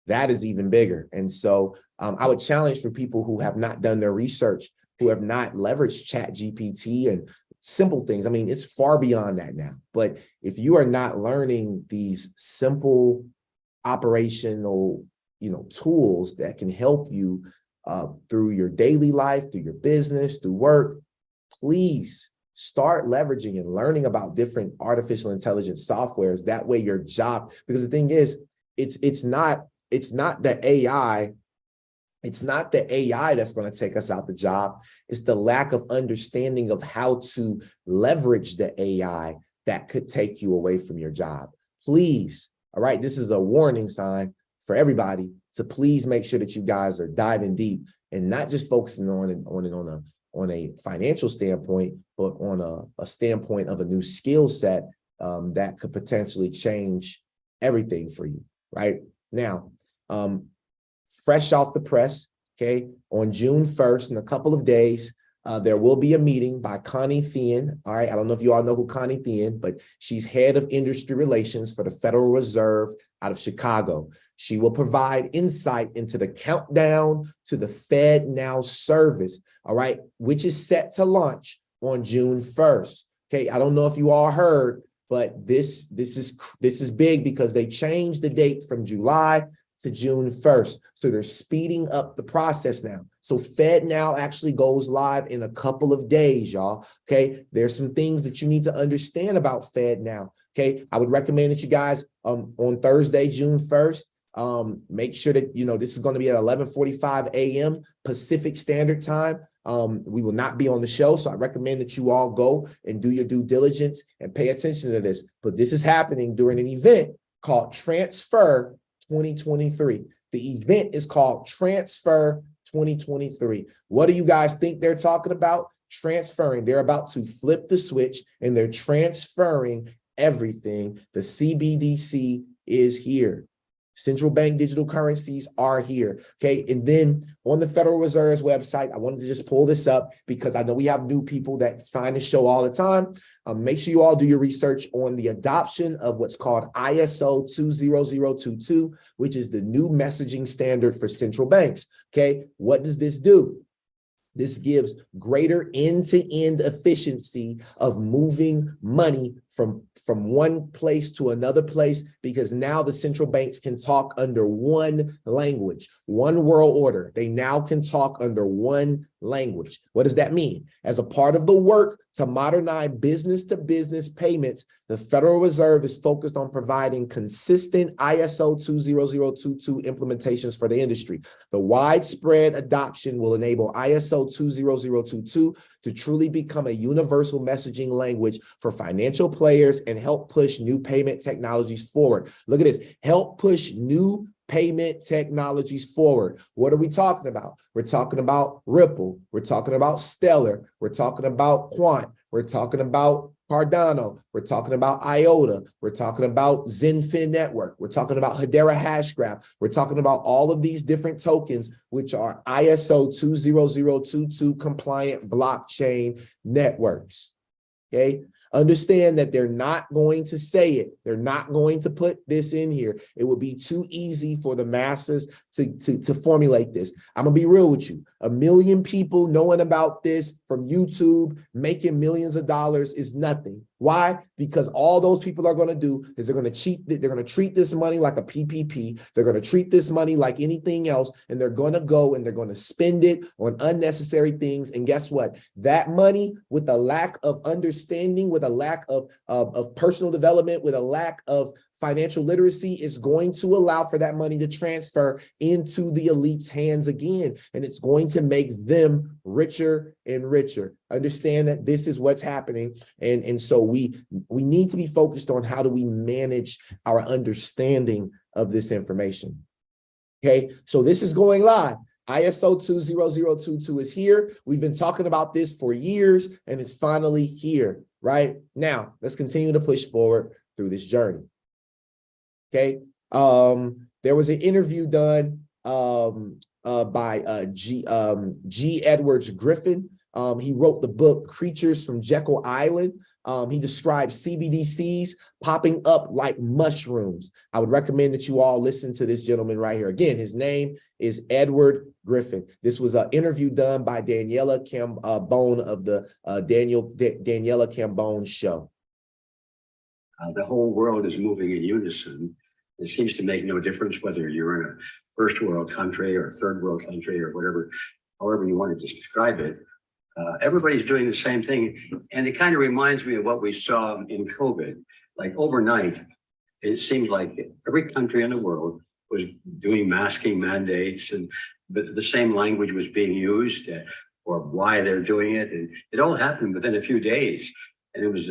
that is even bigger. And so I would challenge for people who have not done their research, who have not leveraged ChatGPT and simple things. I mean, it's far beyond that now. But if you are not learning these simple operational, tools that can help you through your daily life, through your business, through work, please start leveraging and learning about different artificial intelligence softwares. That way your job, because the thing is, it's not the AI. It's not the AI that's going to take us out the job. It's the lack of understanding of how to leverage the AI that could take you away from your job. Please, all right, this is a warning sign for everybody to please make sure that you guys are diving deep and not just focusing on a financial standpoint, but on a standpoint of a new skill set that could potentially change everything for you, right? Now, fresh off the press, okay, on June 1st, in a couple of days, there will be a meeting by Connie Thien. All right, I don't know if you all know who Connie Thien, but she's head of industry relations for the Federal Reserve out of Chicago. She will provide insight into the countdown to the Fed Now service, all right, which is set to launch on June 1st. Okay, I don't know if you all heard, but this is big because they changed the date from July to June 1st. So they're speeding up the process now. So Fed Now actually goes live in a couple of days, y'all. Okay, there's some things that you need to understand about Fed Now. Okay, I would recommend that you guys on Thursday, June 1st, make sure that, you know, this is going to be at 11:45 a.m. Pacific Standard Time. We will not be on the show, so I recommend that you all go and do your due diligence and pay attention to this. But this is happening during an event called Transfer 2023. The event is called Transfer 2023. What do you guys think they're talking about? Transferring. They're about to flip the switch and they're transferring everything. The CBDC is here. Central bank digital currencies are here. Okay. And then on the Federal Reserve's website, I wanted to just pull this up because I know we have new people that find the show all the time. Make sure you all do your research on the adoption of what's called ISO 20022, which is the new messaging standard for central banks. Okay. What does this do? This gives greater end-to-end efficiency of moving money from one place to another place, because now the central banks can talk under one language, one world order. They now can talk under one language. What does that mean? As a part of the work to modernize business-to-business payments, the Federal Reserve is focused on providing consistent ISO 20022 implementations for the industry. The widespread adoption will enable ISO 20022 to truly become a universal messaging language for financial players and help push new payment technologies forward. Look at this, help push new payment technologies forward. What are we talking about? We're talking about Ripple. We're talking about Stellar. We're talking about Quant. We're talking about Cardano. We're talking about IOTA. We're talking about ZenFin Network. We're talking about Hedera Hashgraph. We're talking about all of these different tokens, which are ISO 20022 compliant blockchain networks. Okay. Understand that they're not going to say it. They're not going to put this in here. It would be too easy for the masses to formulate this. I'm going to be real with you. 1 million people knowing about this from YouTube, making millions of dollars is nothing. Why? Because all those people are going to do is they're going to cheat. They're going to treat this money like a PPP. They're going to treat this money like anything else. And they're going to go and they're going to spend it on unnecessary things. And guess what? That money, with a lack of understanding, with a lack of personal development, with a lack of financial literacy, is going to allow for that money to transfer into the elite's hands again. And it's going to make them richer and richer. Understand that this is what's happening. And so we need to be focused on how do we manage our understanding of this information. Okay, so this is going live. ISO 20022 is here. We've been talking about this for years, and it's finally here. Right now, let's continue to push forward through this journey. Okay. There was an interview done by G. Edwards Griffin. He wrote the book Creatures from Jekyll Island. He describes CBDCs popping up like mushrooms. I would recommend that you all listen to this gentleman right here. Again, his name is Edward Griffin. This was an interview done by Daniela Cambone of the Daniela Cambone Show. The whole world is moving in unison. It seems to make no difference whether you're in a first world country or third world country or whatever, however you want to describe it. Everybody's doing the same thing. And it kind of reminds me of what we saw in COVID. Like overnight, it seemed like every country in the world was doing masking mandates, and the same language was being used or why they're doing it. And it all happened within a few days. And it was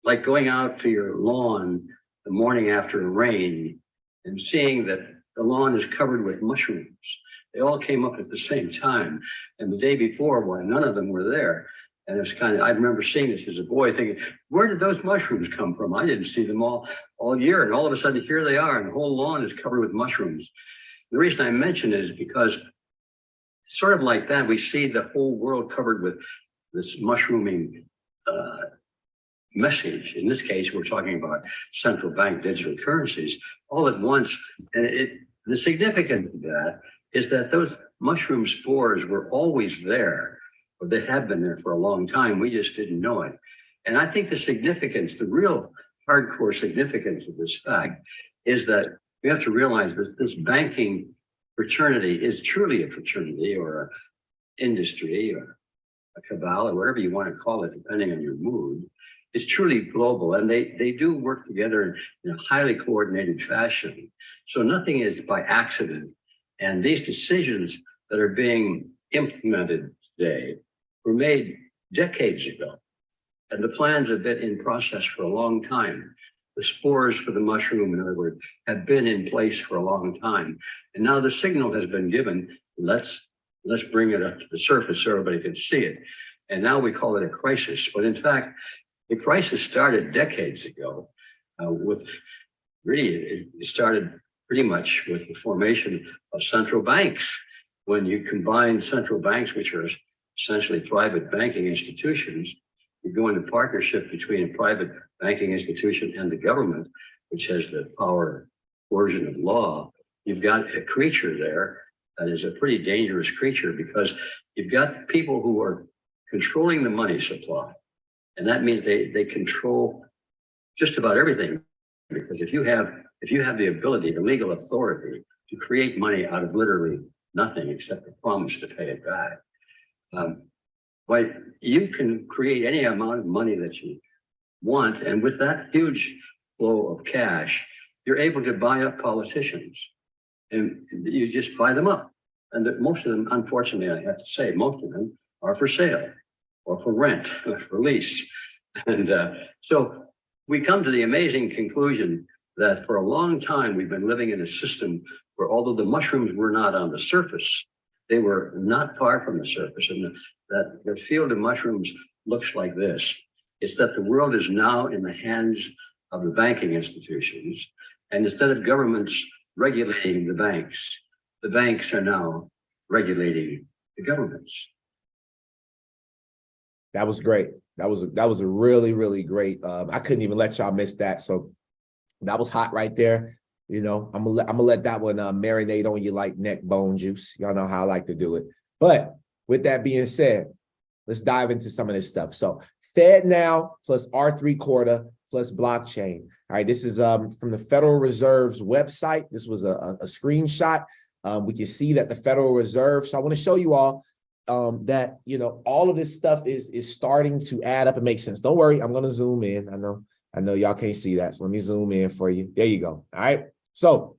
like going out to your lawn the morning after a rain and seeing that the lawn is covered with mushrooms. They all came up at the same time. And the day before, well, none of them were there. And it's kind of, I remember seeing this as a boy thinking, where did those mushrooms come from? I didn't see them all year. And all of a sudden here they are, and the whole lawn is covered with mushrooms. The reason I mention it is because sort of like that, we see the whole world covered with this mushrooming message. In this case, we're talking about central bank digital currencies all at once. And the significance of that is that those mushroom spores were always there, or they have been there for a long time. We just didn't know it. And I think the significance, the real hardcore significance of this fact is that we have to realize that this banking fraternity is truly a fraternity or an industry or a cabal or whatever you want to call it, depending on your mood. It's truly global, and they do work together in a highly coordinated fashion. So nothing is by accident. And these decisions that are being implemented today were made decades ago. And the plans have been in process for a long time. The spores for the mushroom, in other words, have been in place for a long time. And now the signal has been given, let's bring it up to the surface so everybody can see it. And now we call it a crisis. But in fact, the crisis started decades ago it started pretty much with the formation of central banks. When you combine central banks, which are essentially private banking institutions, you go into partnership between a private banking institution and the government, which has the power coercion of law. You've got a creature there that is a pretty dangerous creature, because you've got people who are controlling the money supply. And that means they control just about everything. Because if you have the ability, the legal authority to create money out of literally nothing except the promise to pay it back, but you can create any amount of money that you want. And with that huge flow of cash, you're able to buy up politicians, and you just buy them up. And most of them, unfortunately, I have to say, most of them are for sale or for rent or for lease. And so we come to the amazing conclusion that for a long time, we've been living in a system where, although the mushrooms were not on the surface, they were not far from the surface. And that the field of mushrooms looks like this. It's that the world is now in the hands of the banking institutions. And instead of governments regulating the banks are now regulating the governments. That was great. That was a really, really great. I couldn't even let y'all miss that. So that was hot right there. You know, I'm gonna let that one marinate on you like neck bone juice. Y'all know how I like to do it. But with that being said, let's dive into some of this stuff. So FedNow plus R3 Corda plus blockchain. All right, this is from the Federal Reserve's website. This was a screenshot. We can see that the Federal Reserve. So I want to show you all that, you know, all of this stuff is starting to add up and make sense. Don't worry, I'm going to zoom in. I know y'all can't see that. So let me zoom in for you. There you go. All right. So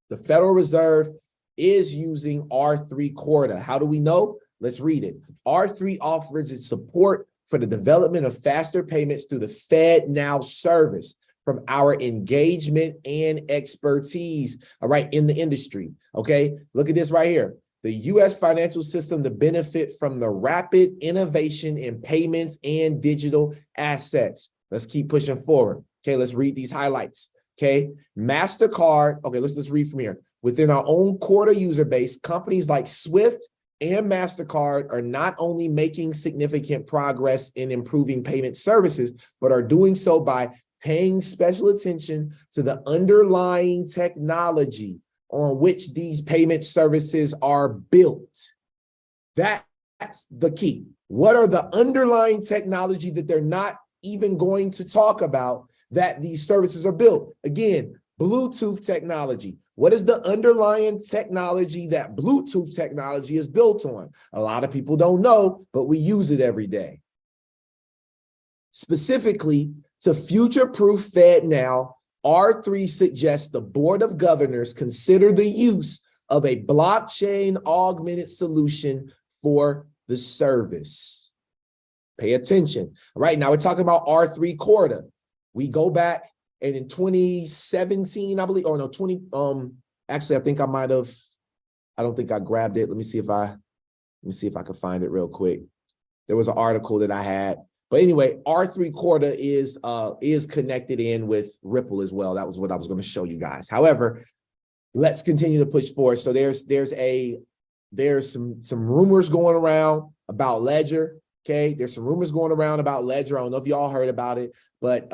the Federal Reserve is using R3 Corda. How do we know? Let's read it. R3 offers its support for the development of faster payments through the FedNow service from our engagement and expertise, all right, in the industry. Okay, look at this right here. The U.S. financial system to benefit from the rapid innovation in payments and digital assets. Let's keep pushing forward. Okay, let's read these highlights. Okay, MasterCard. Okay, let's just read from here. Within our own Corda user base, companies like Swift and MasterCard are not only making significant progress in improving payment services, but are doing so by paying special attention to the underlying technology on which these payment services are built. That's the key. What are the underlying technology that they're not even going to talk about that these services are built? Again, Bluetooth technology. What is the underlying technology that Bluetooth technology is built on? A lot of people don't know, but we use it every day. Specifically, to future-proof FedNow, R3 suggests the Board of Governors consider the use of a blockchain-augmented solution for the service. Pay attention. All right, now we're talking about R3 Corda. We go back, and in 2017, I believe, or no, actually, I think I might have, I don't think I grabbed it. Let me see if I can find it real quick. There was an article that I had. But anyway, R3/4 is connected in with Ripple as well. That was what I was going to show you guys. However, let's continue to push forward. So there's some rumors going around about Ledger. Okay, there's some rumors going around about Ledger. I don't know if y'all heard about it, but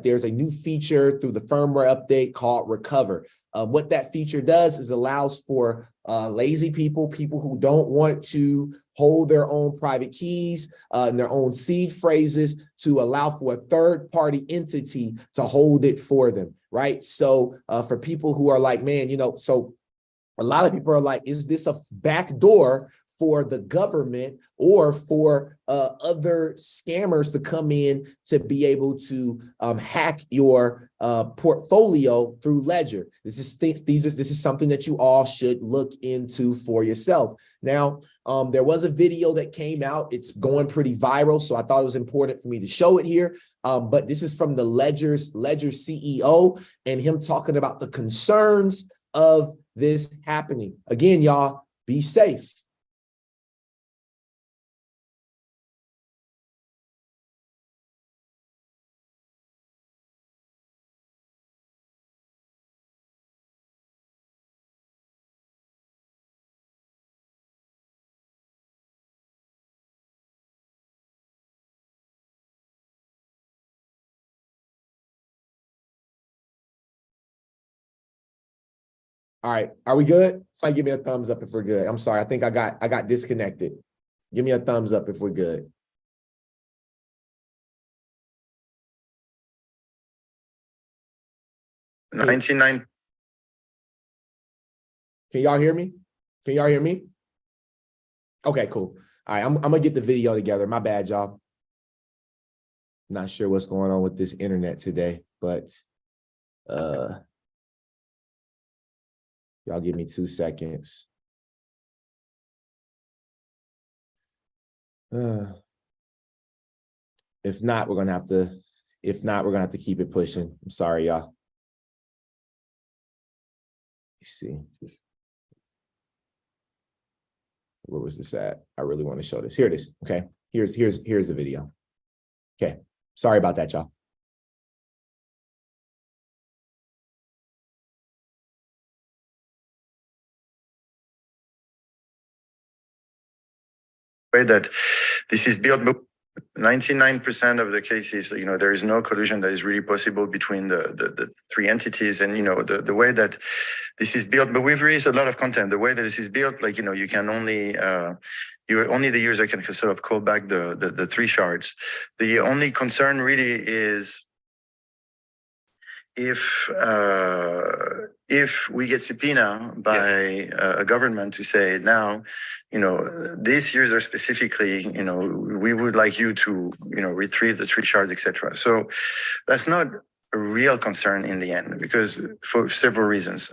there's a new feature through the firmware update called Recover. What that feature does is allows for lazy people who don't want to hold their own private keys and their own seed phrases to allow for a third-party entity to hold it for them, right? So for people who are like, man, so a lot of people are like, is this a backdoor for the government or for other scammers to come in to be able to hack your portfolio through Ledger? This is something that you all should look into for yourself. Now, there was a video that came out. It's going pretty viral, so I thought it was important for me to show it here. But this is from the Ledger CEO and him talking about the concerns of this happening. Again, y'all, be safe. All right, are we good? Somebody give me a thumbs up if we're good. I'm sorry, I think I got disconnected. Give me a thumbs up if we're good. Okay. 99. Can y'all hear me? Can y'all hear me? Okay, cool. All right, I'm gonna get the video together. My bad, y'all. Not sure what's going on with this internet today, but y'all give me 2 seconds. If not, we're gonna have to keep it pushing. I'm sorry, y'all. Let's see. Where was this at? I really want to show this. Here it is. Okay. Here's the video. Okay. Sorry about that, y'all. Way that this is built, 99% of the cases, there is no collusion that is really possible between the three entities. And, the way that this is built, but we've released a lot of content. The way that this is built, you can only, only the user can sort of call back the three shards. The only concern really is if we get subpoena by a government to say now, this user specifically, we would like you to, retrieve the three shards, etc. So that's not a real concern in the end, because for several reasons.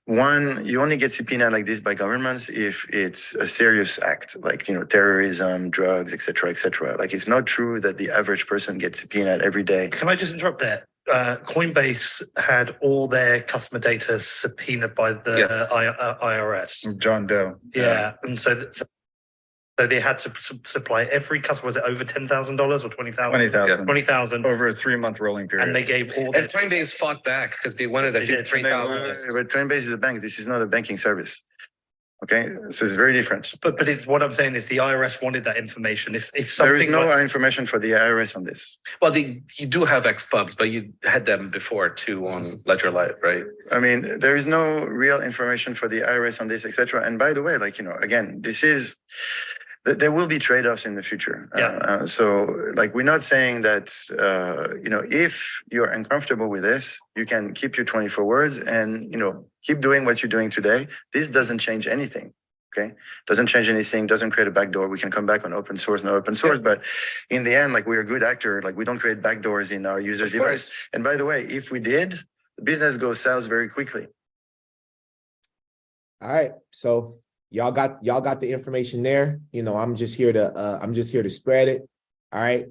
One, you only get subpoena like this by governments if it's a serious act, like, terrorism, drugs, etc., etc. Like, it's not true that the average person gets subpoenaed every day. Can I just interrupt there? Coinbase had all their customer data subpoenaed by the IRS. John Doe. Yeah, and so they had to supply every customer. Was it over $10,000 or 20,000? 20,000. 20,000 Over a 3-month rolling period. And they gave all. And Coinbase fought back because they wanted, I think, 3,000. But Coinbase is a bank. This is not a banking service. Okay, so it's very different. But it's what I'm saying is the IRS wanted that information. If something there is no information for the IRS on this. Well, you do have XPubs, but you had them before too on Ledger Live, right? I mean, there is no real information for the IRS on this, etc. And by the way, again, this is. There will be trade-offs in the future. Yeah. So we're not saying that, if you're uncomfortable with this, you can keep your 24 words and, keep doing what you're doing today. This doesn't change anything. Okay. Doesn't change anything, doesn't create a backdoor. We can come back on open source, no open source, but in the end, we're a good actor. We don't create backdoors in our users' device. And by the way, if we did, the business goes south very quickly. All right. So y'all got the information there. I'm just here to spread it. All right.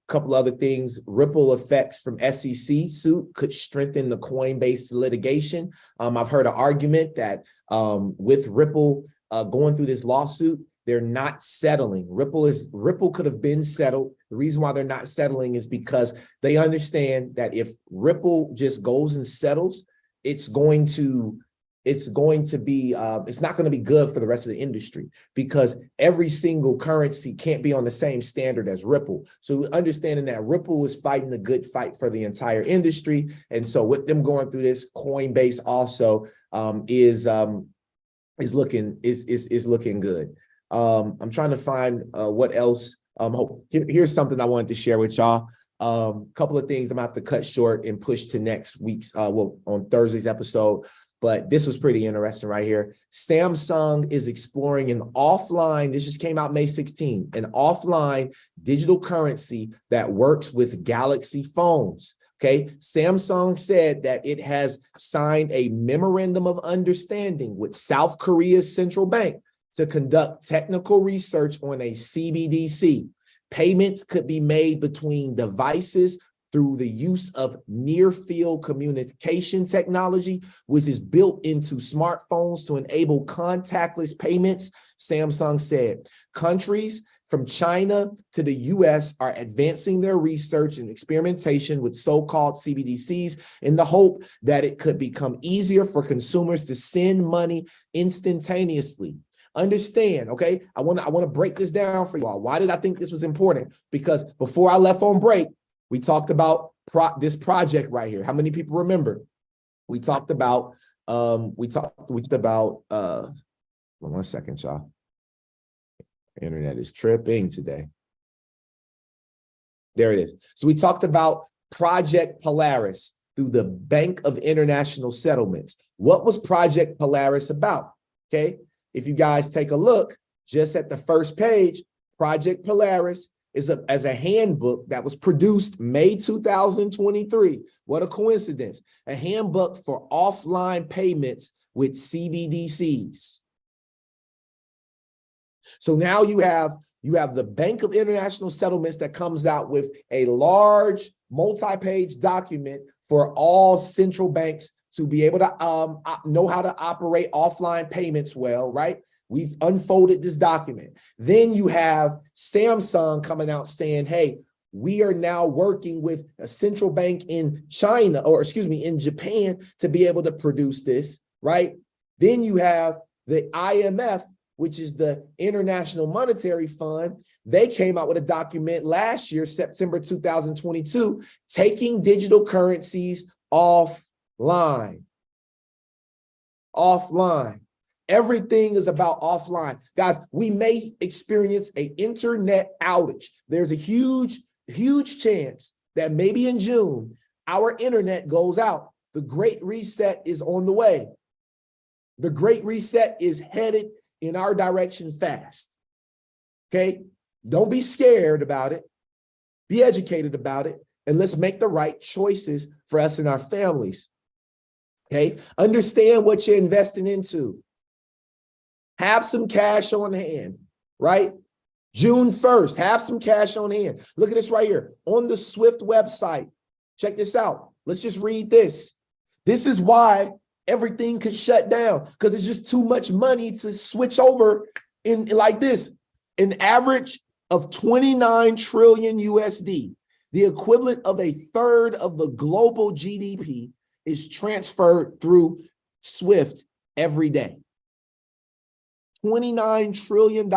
Couple other things. Ripple effects from SEC suit could strengthen the Coinbase litigation. I've heard an argument that with Ripple going through this lawsuit, they're not settling. Ripple could have been settled. The reason why they're not settling is because they understand that if Ripple just goes and settles, it's not going to be good for the rest of the industry, because every single currency can't be on the same standard as Ripple. So understanding that Ripple is fighting the good fight for the entire industry. And so with them going through this, Coinbase also is looking good. I'm trying to find what else. Here's something I wanted to share with y'all. Couple of things I'm gonna have to cut short and push to next week's on Thursday's episode. But this was pretty interesting right here. Samsung is exploring an offline, this just came out May 16, an offline digital currency that works with Galaxy phones. Okay, Samsung said that it has signed a memorandum of understanding with South Korea's central bank to conduct technical research on a CBDC. Payments could be made between devices through the use of near-field communication technology, which is built into smartphones to enable contactless payments, Samsung said. Countries from China to the US are advancing their research and experimentation with so-called CBDCs in the hope that it could become easier for consumers to send money instantaneously. Understand, okay? I want to break this down for you all. Why did I think this was important? Because before I left on break, we talked about this project right here. How many people remember? We talked about, one second, y'all. Internet is tripping today. There it is. So we talked about Project Polaris through the Bank of International Settlements. What was Project Polaris about? Okay. If you guys take a look just at the first page, Project Polaris is as a handbook that was produced May 2023. What a coincidence. A handbook for offline payments with CBDCs. So now you have the Bank of International Settlements that comes out with a large multi-page document for all central banks to be able to know how to operate offline payments well, right? We've unfolded this document. Then you have Samsung coming out saying, hey, we are now working with a central bank in China, or excuse me, in Japan to be able to produce this, right? Then you have the IMF, which is the International Monetary Fund. They came out with a document last year, September 2022, taking digital currencies offline. Offline. Everything is about offline. Guys, we may experience an internet outage. There's a huge chance that maybe in June, our internet goes out. The Great Reset is on the way. The Great Reset is headed in our direction fast. Okay? Don't be scared about it. Be educated about it. And let's make the right choices for us and our families. Okay? Understand what you're investing into. Have some cash on hand, right? June 1st, have some cash on hand. Look at this right here on the SWIFT website. Check this out. Let's just read this. This is why everything could shut down, because it's just too much money to switch over in like this. An average of 29 trillion USD, the equivalent of a third of the global GDP, is transferred through SWIFT every day. $29 trillion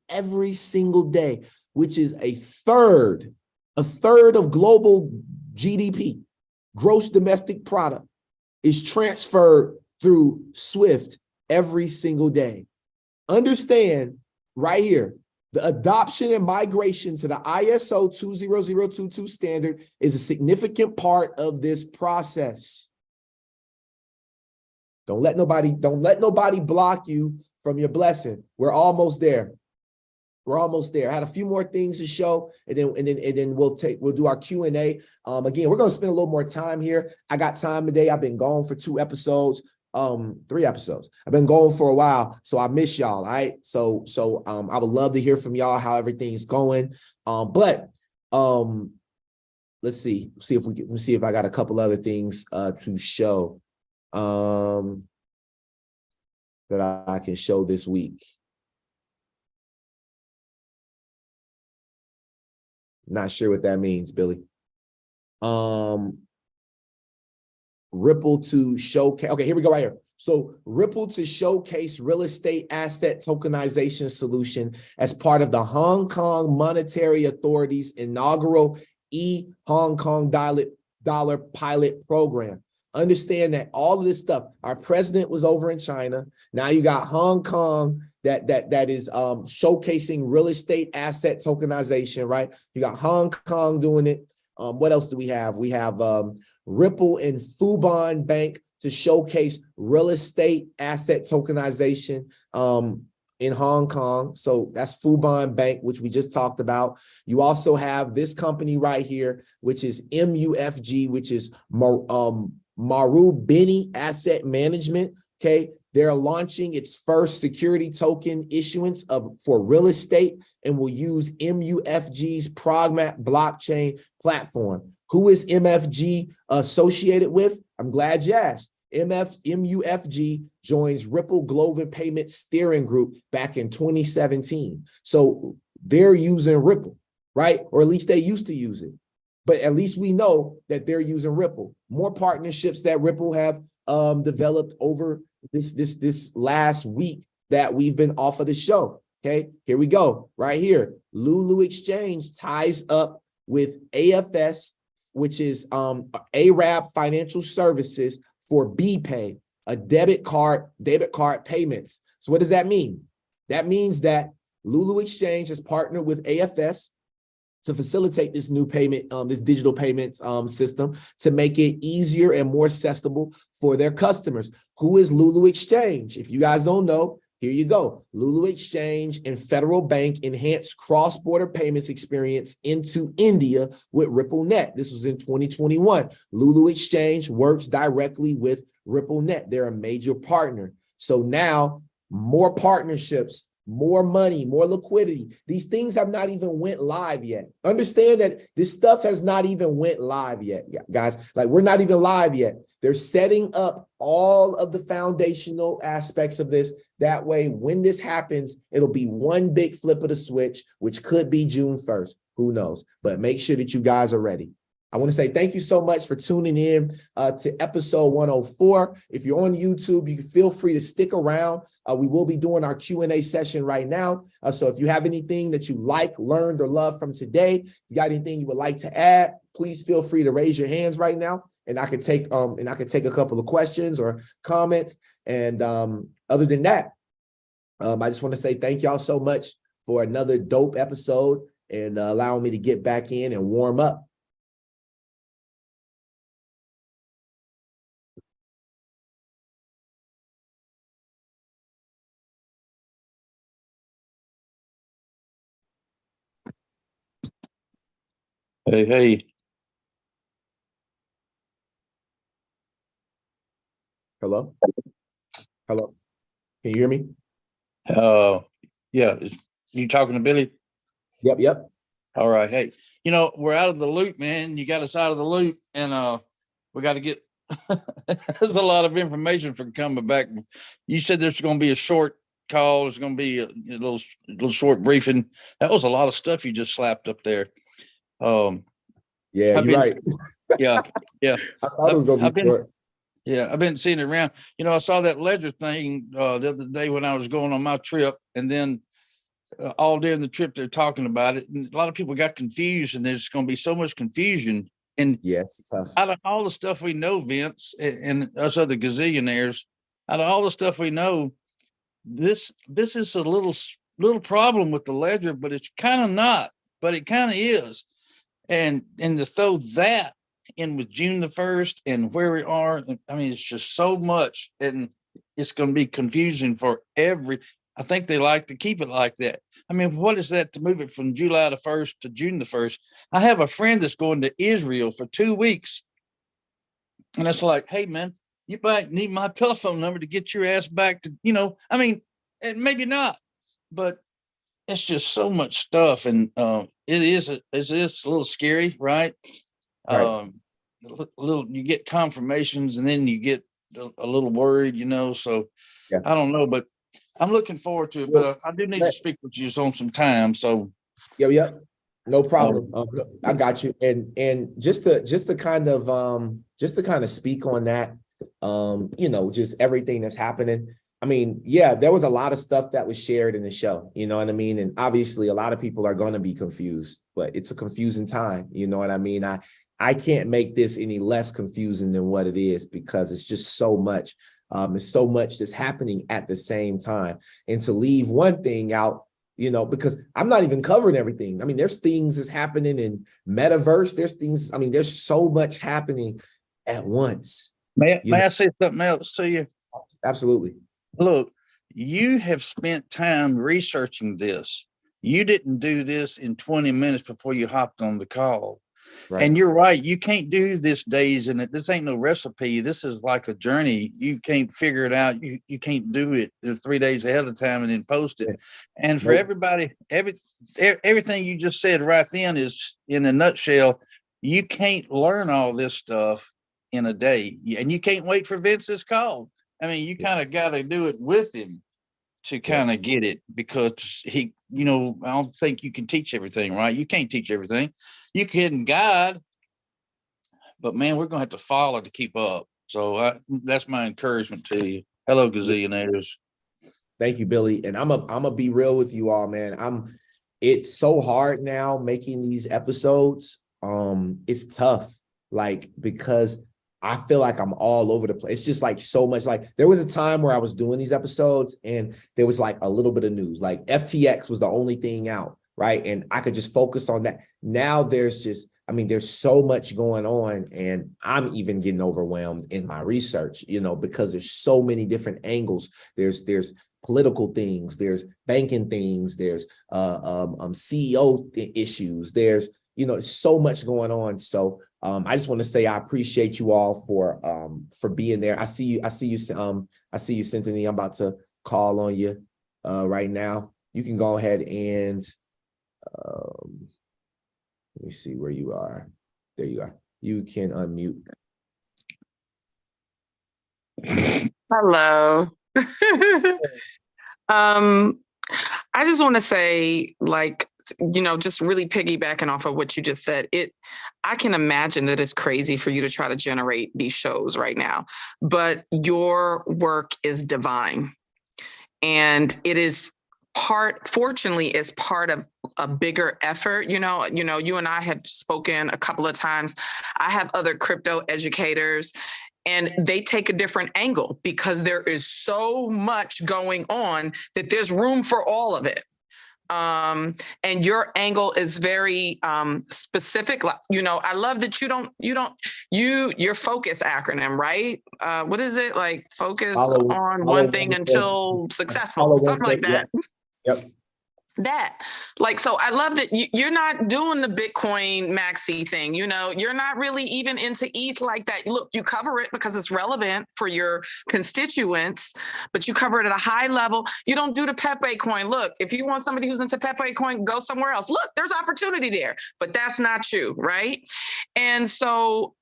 every single day, which is a third of global GDP, gross domestic product, is transferred through SWIFT every single day. Understand right here, the adoption and migration to the ISO 20022 standard is a significant part of this process. Don't let nobody block you from your blessing. We're almost there. We're almost there. I had a few more things to show, and then we'll do our Q&A. Again, we're going to spend a little more time here. I got time today. I've been gone for 3 episodes. I've been going for a while, so I miss y'all. All right. So I would love to hear from y'all how everything's going. Let's see if I got a couple other things to show that I can show this week. Not sure what that means, Billy. Ripple to showcase. Okay, here we go right here. So Ripple to showcase real estate asset tokenization solution as part of the Hong Kong Monetary Authority's inaugural Hong Kong dollar pilot program. Understand that all of this stuff, our president was over in China. Now you got Hong Kong that is showcasing real estate asset tokenization, right? You got Hong Kong doing it. What else do we have? We have Ripple and Fubon Bank to showcase real estate asset tokenization in Hong Kong. So that's Fubon Bank, which we just talked about. You also have this company right here, which is MUFG, which is Marubeni Asset Management. Okay, they're launching its first security token issuance for real estate and will use MUFG's Progmat blockchain platform. Who is MFG associated with? I'm glad you asked. MUFG joins Ripple Global Payment Steering Group back in 2017. So they're using Ripple, right? Or at least they used to use it. But at least we know that they're using Ripple. More partnerships that Ripple have developed over this last week that we've been off of the show. Okay, here we go. Right here, Lulu Exchange ties up with AFS, which is Arab Financial Services for BPay, a debit card payments. So what does that mean? That means that Lulu Exchange has partnered with AFS to facilitate this new payment, this digital payments system to make it easier and more accessible for their customers. Who is Lulu Exchange? If you guys don't know, here you go. Lulu Exchange and Federal Bank enhanced cross-border payments experience into India with RippleNet. This was in 2021. Lulu Exchange works directly with RippleNet. They're a major partner. So now more partnerships, more money, more liquidity. These things have not even went live yet. Understand that this stuff has not even went live yet, guys. Like, we're not even live yet. They're setting up all of the foundational aspects of this. That way, when this happens, it'll be one big flip of the switch, which could be June 1st. Who knows? But make sure that you guys are ready. I want to say thank you so much for tuning in to episode 104. If you're on YouTube, you can feel free to stick around. We will be doing our Q&A session right now. So if you have anything that you like, learned, or love from today, if you got anything you would like to add, please feel free to raise your hands right now, and I could take a couple of questions or comments. And other than that, I just want to say thank y'all so much for another dope episode and allowing me to get back in and warm up. Hey. Hello? Hello? Can you hear me? Yeah. You talking to Billy? Yep. All right. Hey, we're out of the loop, man. You got us out of the loop, and we got to get. There's a lot of information for coming back. You said there's going to be a short call. There's going to be a little short briefing. That was a lot of stuff you just slapped up there. Yeah, you're right. Yeah. I thought it was going to be short. Yeah, I've been seeing it around. I saw that ledger thing the other day when I was going on my trip, and then all during the trip they're talking about it, and a lot of people got confused, and there's going to be so much confusion. And yeah, it's tough. Out of all the stuff we know, Vince, and us other gazillionaires, out of all the stuff we know, this is a little problem with the ledger, but it's kind of not, but it kind of is. And to throw that in with June the 1st and where we are, I mean, it's just so much, and it's going to be confusing for I think they like to keep it like that. I mean, what is that to move it from July the 1st to June the 1st? I have a friend that's going to Israel for 2 weeks. And it's like, hey, man, you might need my telephone number to get your ass back to, I mean, and maybe not, but it's just so much stuff. And it is a little scary, right? Right. You get confirmations and then you get a little worried, so yeah. I don't know, but I'm looking forward to it. But I do need to speak with you on some time. So yeah. No problem. I got you. And just to kind of speak on that, just everything that's happening. I mean, yeah, there was a lot of stuff that was shared in the show, you know what I mean? And obviously a lot of people are going to be confused, but it's a confusing time. You know what I mean? I can't make this any less confusing than what it is because it's just so much. There's so much that's happening at the same time. And to leave one thing out, because I'm not even covering everything. I mean, there's things that's happening in metaverse. There's so much happening at once. May I say something else to you? Absolutely. Look, you have spent time researching this. You didn't do this in 20 minutes before you hopped on the call. Right. And you're right. You can't do this days and this ain't no recipe. This is like a journey. You can't figure it out. You can't do it 3 days ahead of time and then post it. And for everybody, everything you just said right then is in a nutshell. You can't learn all this stuff in a day, and you can't wait for Vince's call. I mean, you kind of got to do it with him to kind of get it, because he, I don't think you can teach everything, right? You can't teach everything. You can guide, but man, we're going to have to follow to keep up. So that's my encouragement to you. Hello, gazillionaires. Thank you, Billy. And I'm a be real with you all, man. It's so hard now making these episodes. It's tough, because I feel like I'm all over the place. It's just like so much. Like there was a time where I was doing these episodes and there was like a little bit of news, like FTX was the only thing out, right? And I could just focus on that. Now there's so much going on, and I'm even getting overwhelmed in my research, because there's so many different angles. There's political things, there's banking things, there's CEO issues, there's so much going on. So I just want to say I appreciate you all for being there. I see you, Cynthia. I'm about to call on you right now. You can go ahead and let me see where you are. There you are. You can unmute. Hello. I just want to say, just really piggybacking off of what you just said, I can imagine that it's crazy for you to try to generate these shows right now, but your work is divine. And it is fortunately, is part of a bigger effort. You and I have spoken a couple of times. I have other crypto educators, and they take a different angle because there is so much going on that there's room for all of it. And your angle is very specific. I love that your focus acronym, right? What is it? Like focus on one thing until successful, something like that. Yep. So I love that you're not doing the Bitcoin maxi thing. You're not really even into ETH like that. Look, you cover it because it's relevant for your constituents, but you cover it at a high level. You don't do the Pepe coin. Look, if you want somebody who's into Pepe coin, go somewhere else. Look, there's opportunity there, but that's not you, right? And so,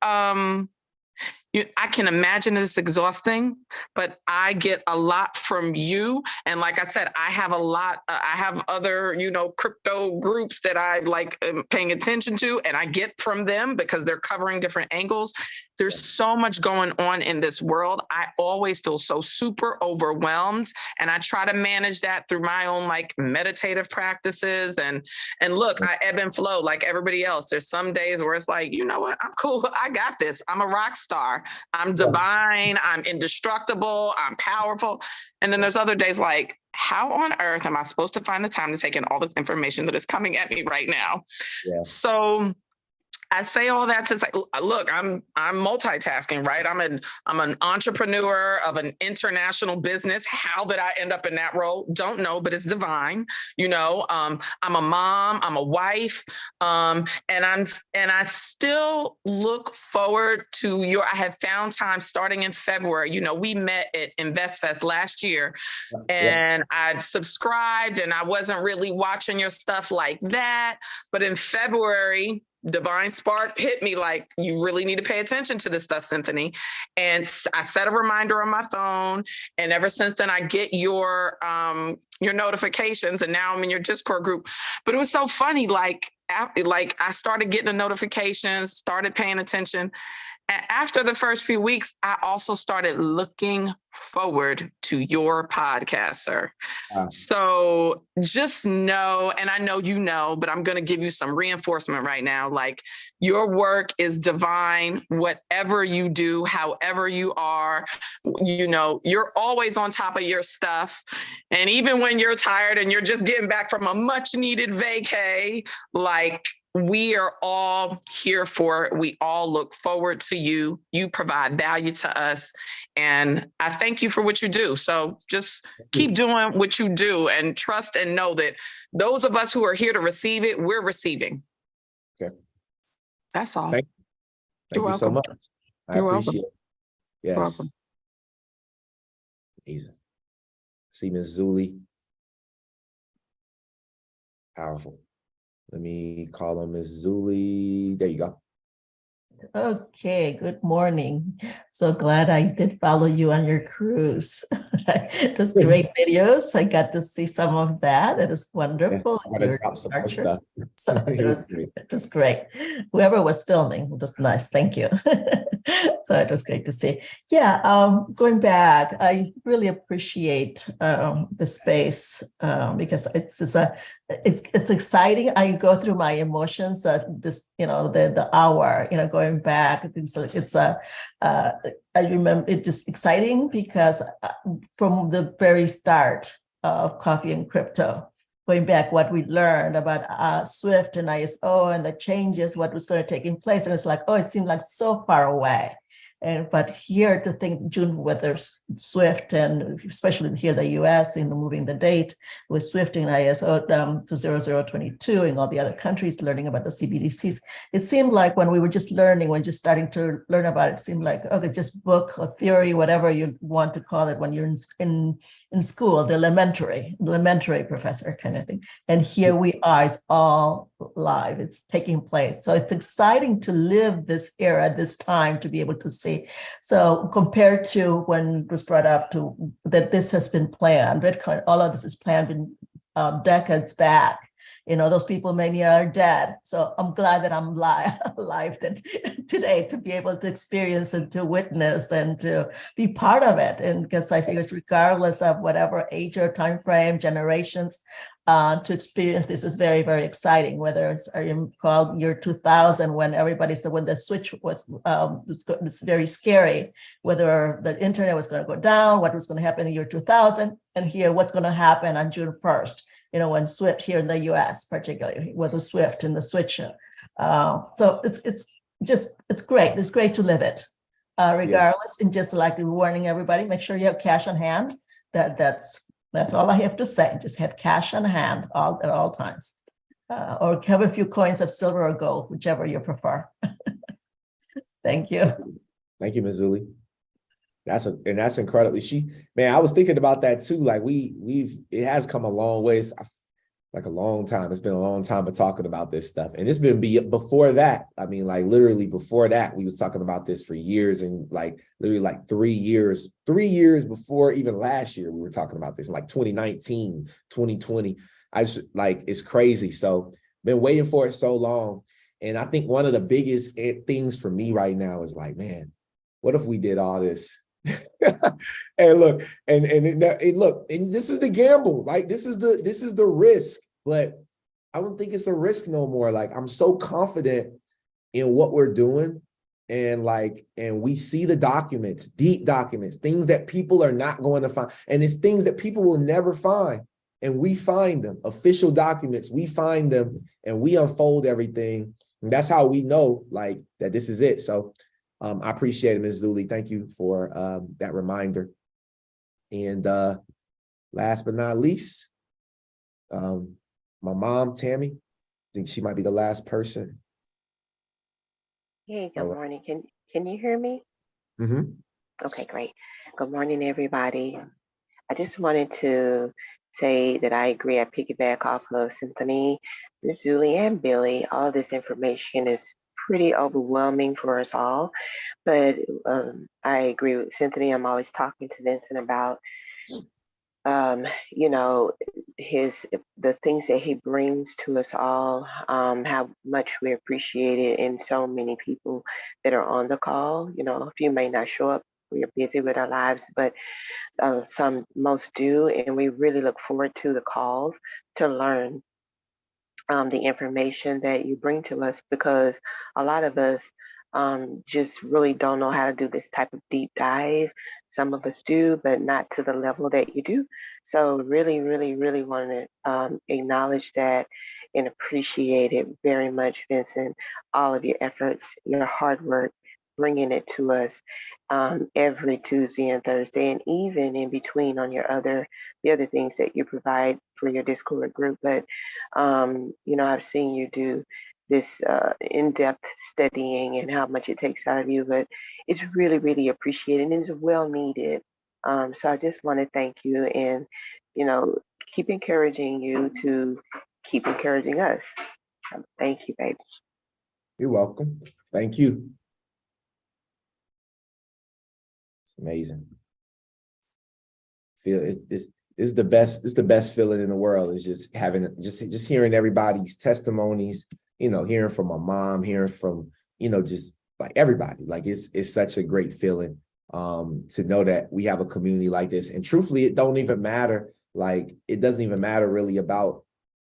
I can imagine it's exhausting, but I get a lot from you. And like I said, I have I have other, crypto groups that I like paying attention to, and I get from them because they're covering different angles. There's so much going on in this world. I always feel so super overwhelmed, and I try to manage that through my own meditative practices. And look, I ebb and flow like everybody else. There's some days where it's like, you know what, I'm cool. I got this. I'm a rock star. I'm divine. I'm indestructible. I'm powerful. And then there's other days like, how on earth am I supposed to find the time to take in all this information that is coming at me right now? Yeah. So I say all that to say, look, I'm multitasking, right? I'm an entrepreneur of an international business. How did I end up in that role? Don't know, but it's divine. I'm a mom, I'm a wife, and I still look forward to I have found time starting in February. We met at InvestFest last year, and I'd subscribed, and I wasn't really watching your stuff like that. But in February, divine spark hit me like, you really need to pay attention to this stuff, Symphony. And I set a reminder on my phone, and ever since then I get your notifications, and now I'm in your Discord group. But it was so funny, like I started getting the notifications, started paying attention. And after the first few weeks, I also started looking forward to your podcast, sir. Wow. So just know, and I know you know, but I'm going to give you some reinforcement right now. Like, your work is divine, whatever you do, however you are, you know, you're always on top of your stuff. And even when you're tired and you're just getting back from a much needed vacay, like, we are all here for it. We all look forward to you. You provide value to us. And I thank you for what you do. So just keep doing what you do and trust and know that those of us who are here to receive it, we're receiving. Okay. That's all. Thank you so much. I You're appreciate welcome. it. Yes. Welcome. Amazing. See Ms. Zuli. Powerful. Let me call on Ms. Zuli. There you go. Okay, good morning. So glad I did follow you on your cruise. It was great videos. I got to see some of that. It is wonderful. I gotta drop some more stuff. So it was great. Whoever was filming, it was nice. Thank you. So it was great to see. Yeah, going back, I really appreciate the space because it's exciting. I go through my emotions. This, the hour, going back. I remember it just exciting because from the very start of Coffee and Crypto, going back, what we learned about SWIFT and ISO and the changes, what was going to take in place. And it's like, oh, it seemed like so far away. But here to think June, whether SWIFT and especially here in the US in moving the date with SWIFT and ISO to 0022 and all the other countries learning about the CBDCs, it seemed like when we were just learning, when just starting to learn about it seemed like, okay, just book or theory, whatever you want to call it when you're in school, the elementary professor kind of thing. And here we are, it's all live, it's taking place. So it's exciting to live this era, this time, to be able to see. So compared to when it was brought up to that this has been planned, Bitcoin, all of this is planned in decades back. Those people many are dead. So I'm glad that I'm alive today to be able to experience and to witness and to be part of it. And because I figure it's regardless of whatever age or time frame, generations, to experience this is very, very exciting. Whether it's called year 2000, when when the switch was, it's very scary. Whether the internet was going to go down, what was going to happen in the year 2000, and here what's going to happen on June 1st. When SWIFT here in the US, particularly with the SWIFT and the switch. So it's great. It's great to live it, regardless. And just like warning everybody, make sure you have cash on hand. That's all I have to say. Just have cash on hand at all times, or have a few coins of silver or gold, whichever you prefer. Thank you. Thank you, Ms. Zuli. That's incredible. I was thinking about that too. Like it has come a long ways, like a long time. It's been a long time of talking about this stuff. And it's been before that. I mean, like literally before that, we was talking about this for years, and like literally like 3 years before even last year, we were talking about this in like 2019, 2020. It's crazy. So been waiting for it so long. And I think one of the biggest things for me right now is like, man, what if we did all this? And look, and this is the gamble. Like this is the risk, but I don't think it's a risk no more. Like I'm so confident in what we're doing, and we see the documents, deep documents, things that people are not going to find, and it's things that people will never find, and we find them. Official documents, we find them, and we unfold everything, and that's how we know like that this is it. So. I appreciate it, Ms. Zuli. Thank you for that reminder. And last but not least, my mom, Tammy, I think she might be the last person. Hey, good morning. Can you hear me? Mm-hmm. Okay, great. Good morning, everybody. I just wanted to say that I agree. I piggyback off of Symphony, Ms. Zuli, and Billy. All of this information is pretty overwhelming for us all, but I agree with Cynthia. I'm always talking to Vincent about you know, the things that he brings to us all, how much we appreciate it, and so many people that are on the call. You know, a few may not show up. We are busy with our lives, but most do, and we really look forward to the calls to learn the information that you bring to us, because a lot of us just really don't know how to do this type of deep dive. Some of us do, but not to the level that you do. So really, really, really want to acknowledge that and appreciate it very much, Vincent, all of your efforts, your hard work, bringing it to us every Tuesday and Thursday, and even in between on the other things that you provide for your Discord group. But you know, I've seen you do this in-depth studying and how much it takes out of you, but it's really, really appreciated and it's well needed. So I just want to thank you and, you know, keep encouraging you to keep encouraging us. Thank you, baby. You're welcome. Thank you. It's amazing. Feel it. This is the best. It's the best feeling in the world. Is just having just hearing everybody's testimonies. You know, hearing from my mom, hearing from, you know, just like everybody. Like it's such a great feeling to know that we have a community like this. And truthfully, it don't even matter. Like it doesn't even matter really about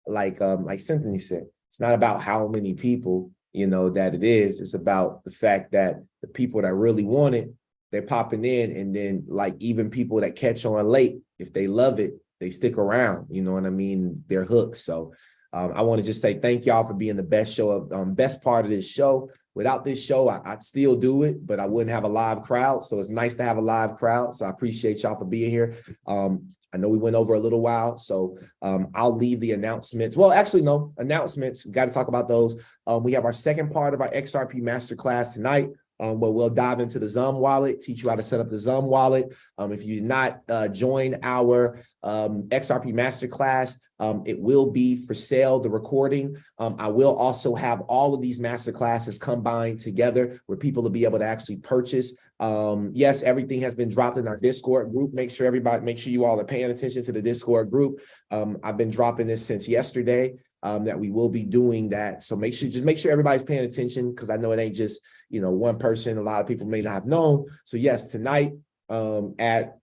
like Cynthia said. It's not about how many people, you know, that it is. It's about the fact that the people that really want it, they're popping in, and then like even people that catch on late, if they love it, they stick around. You know what I mean? They're hooked. So I want to just say thank y'all for being the best show of best part of this show. Without this show, I'd still do it, but I wouldn't have a live crowd. So it's nice to have a live crowd. So I appreciate y'all for being here. I know we went over a little while, so I'll leave the announcements. Well, actually, no, announcements. We got to talk about those. We have our second part of our XRP Masterclass tonight. Where we'll dive into the Zum wallet, teach you how to set up the Zum wallet. If you did not join our XRP Masterclass, it will be for sale, the recording. I will also have all of these masterclasses combined together where people will be able to actually purchase. Yes, everything has been dropped in our Discord group. Make sure you all are paying attention to the Discord group. I've been dropping this since yesterday. That we will be doing that. So make sure everybody's paying attention, because I know it ain't just, you know, one person. A lot of people may not have known. So yes, tonight at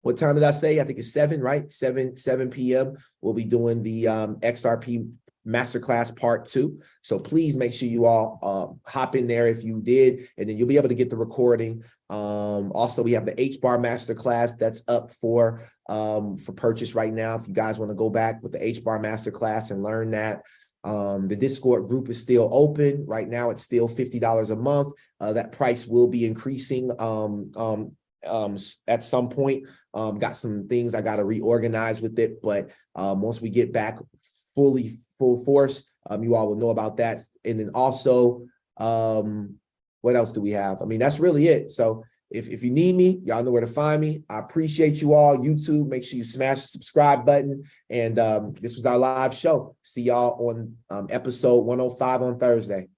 what time did I say? I think it's 7, right? 7 p.m. We'll be doing the XRP Masterclass Part 2. So please make sure you all hop in there if you did, and then you'll be able to get the recording. Also, we have the HBAR Masterclass that's up for purchase right now. If you guys want to go back with the HBAR Masterclass and learn that. The Discord group is still open. Right now, it's still $50 a month. That price will be increasing at some point. Got some things I got to reorganize with it, but once we get back full force, you all will know about that. And then also, what else do we have? I mean, that's really it. So if you need me, y'all know where to find me. I appreciate you all. YouTube, make sure you smash the subscribe button. And this was our live show. See y'all on episode 105 on Thursday.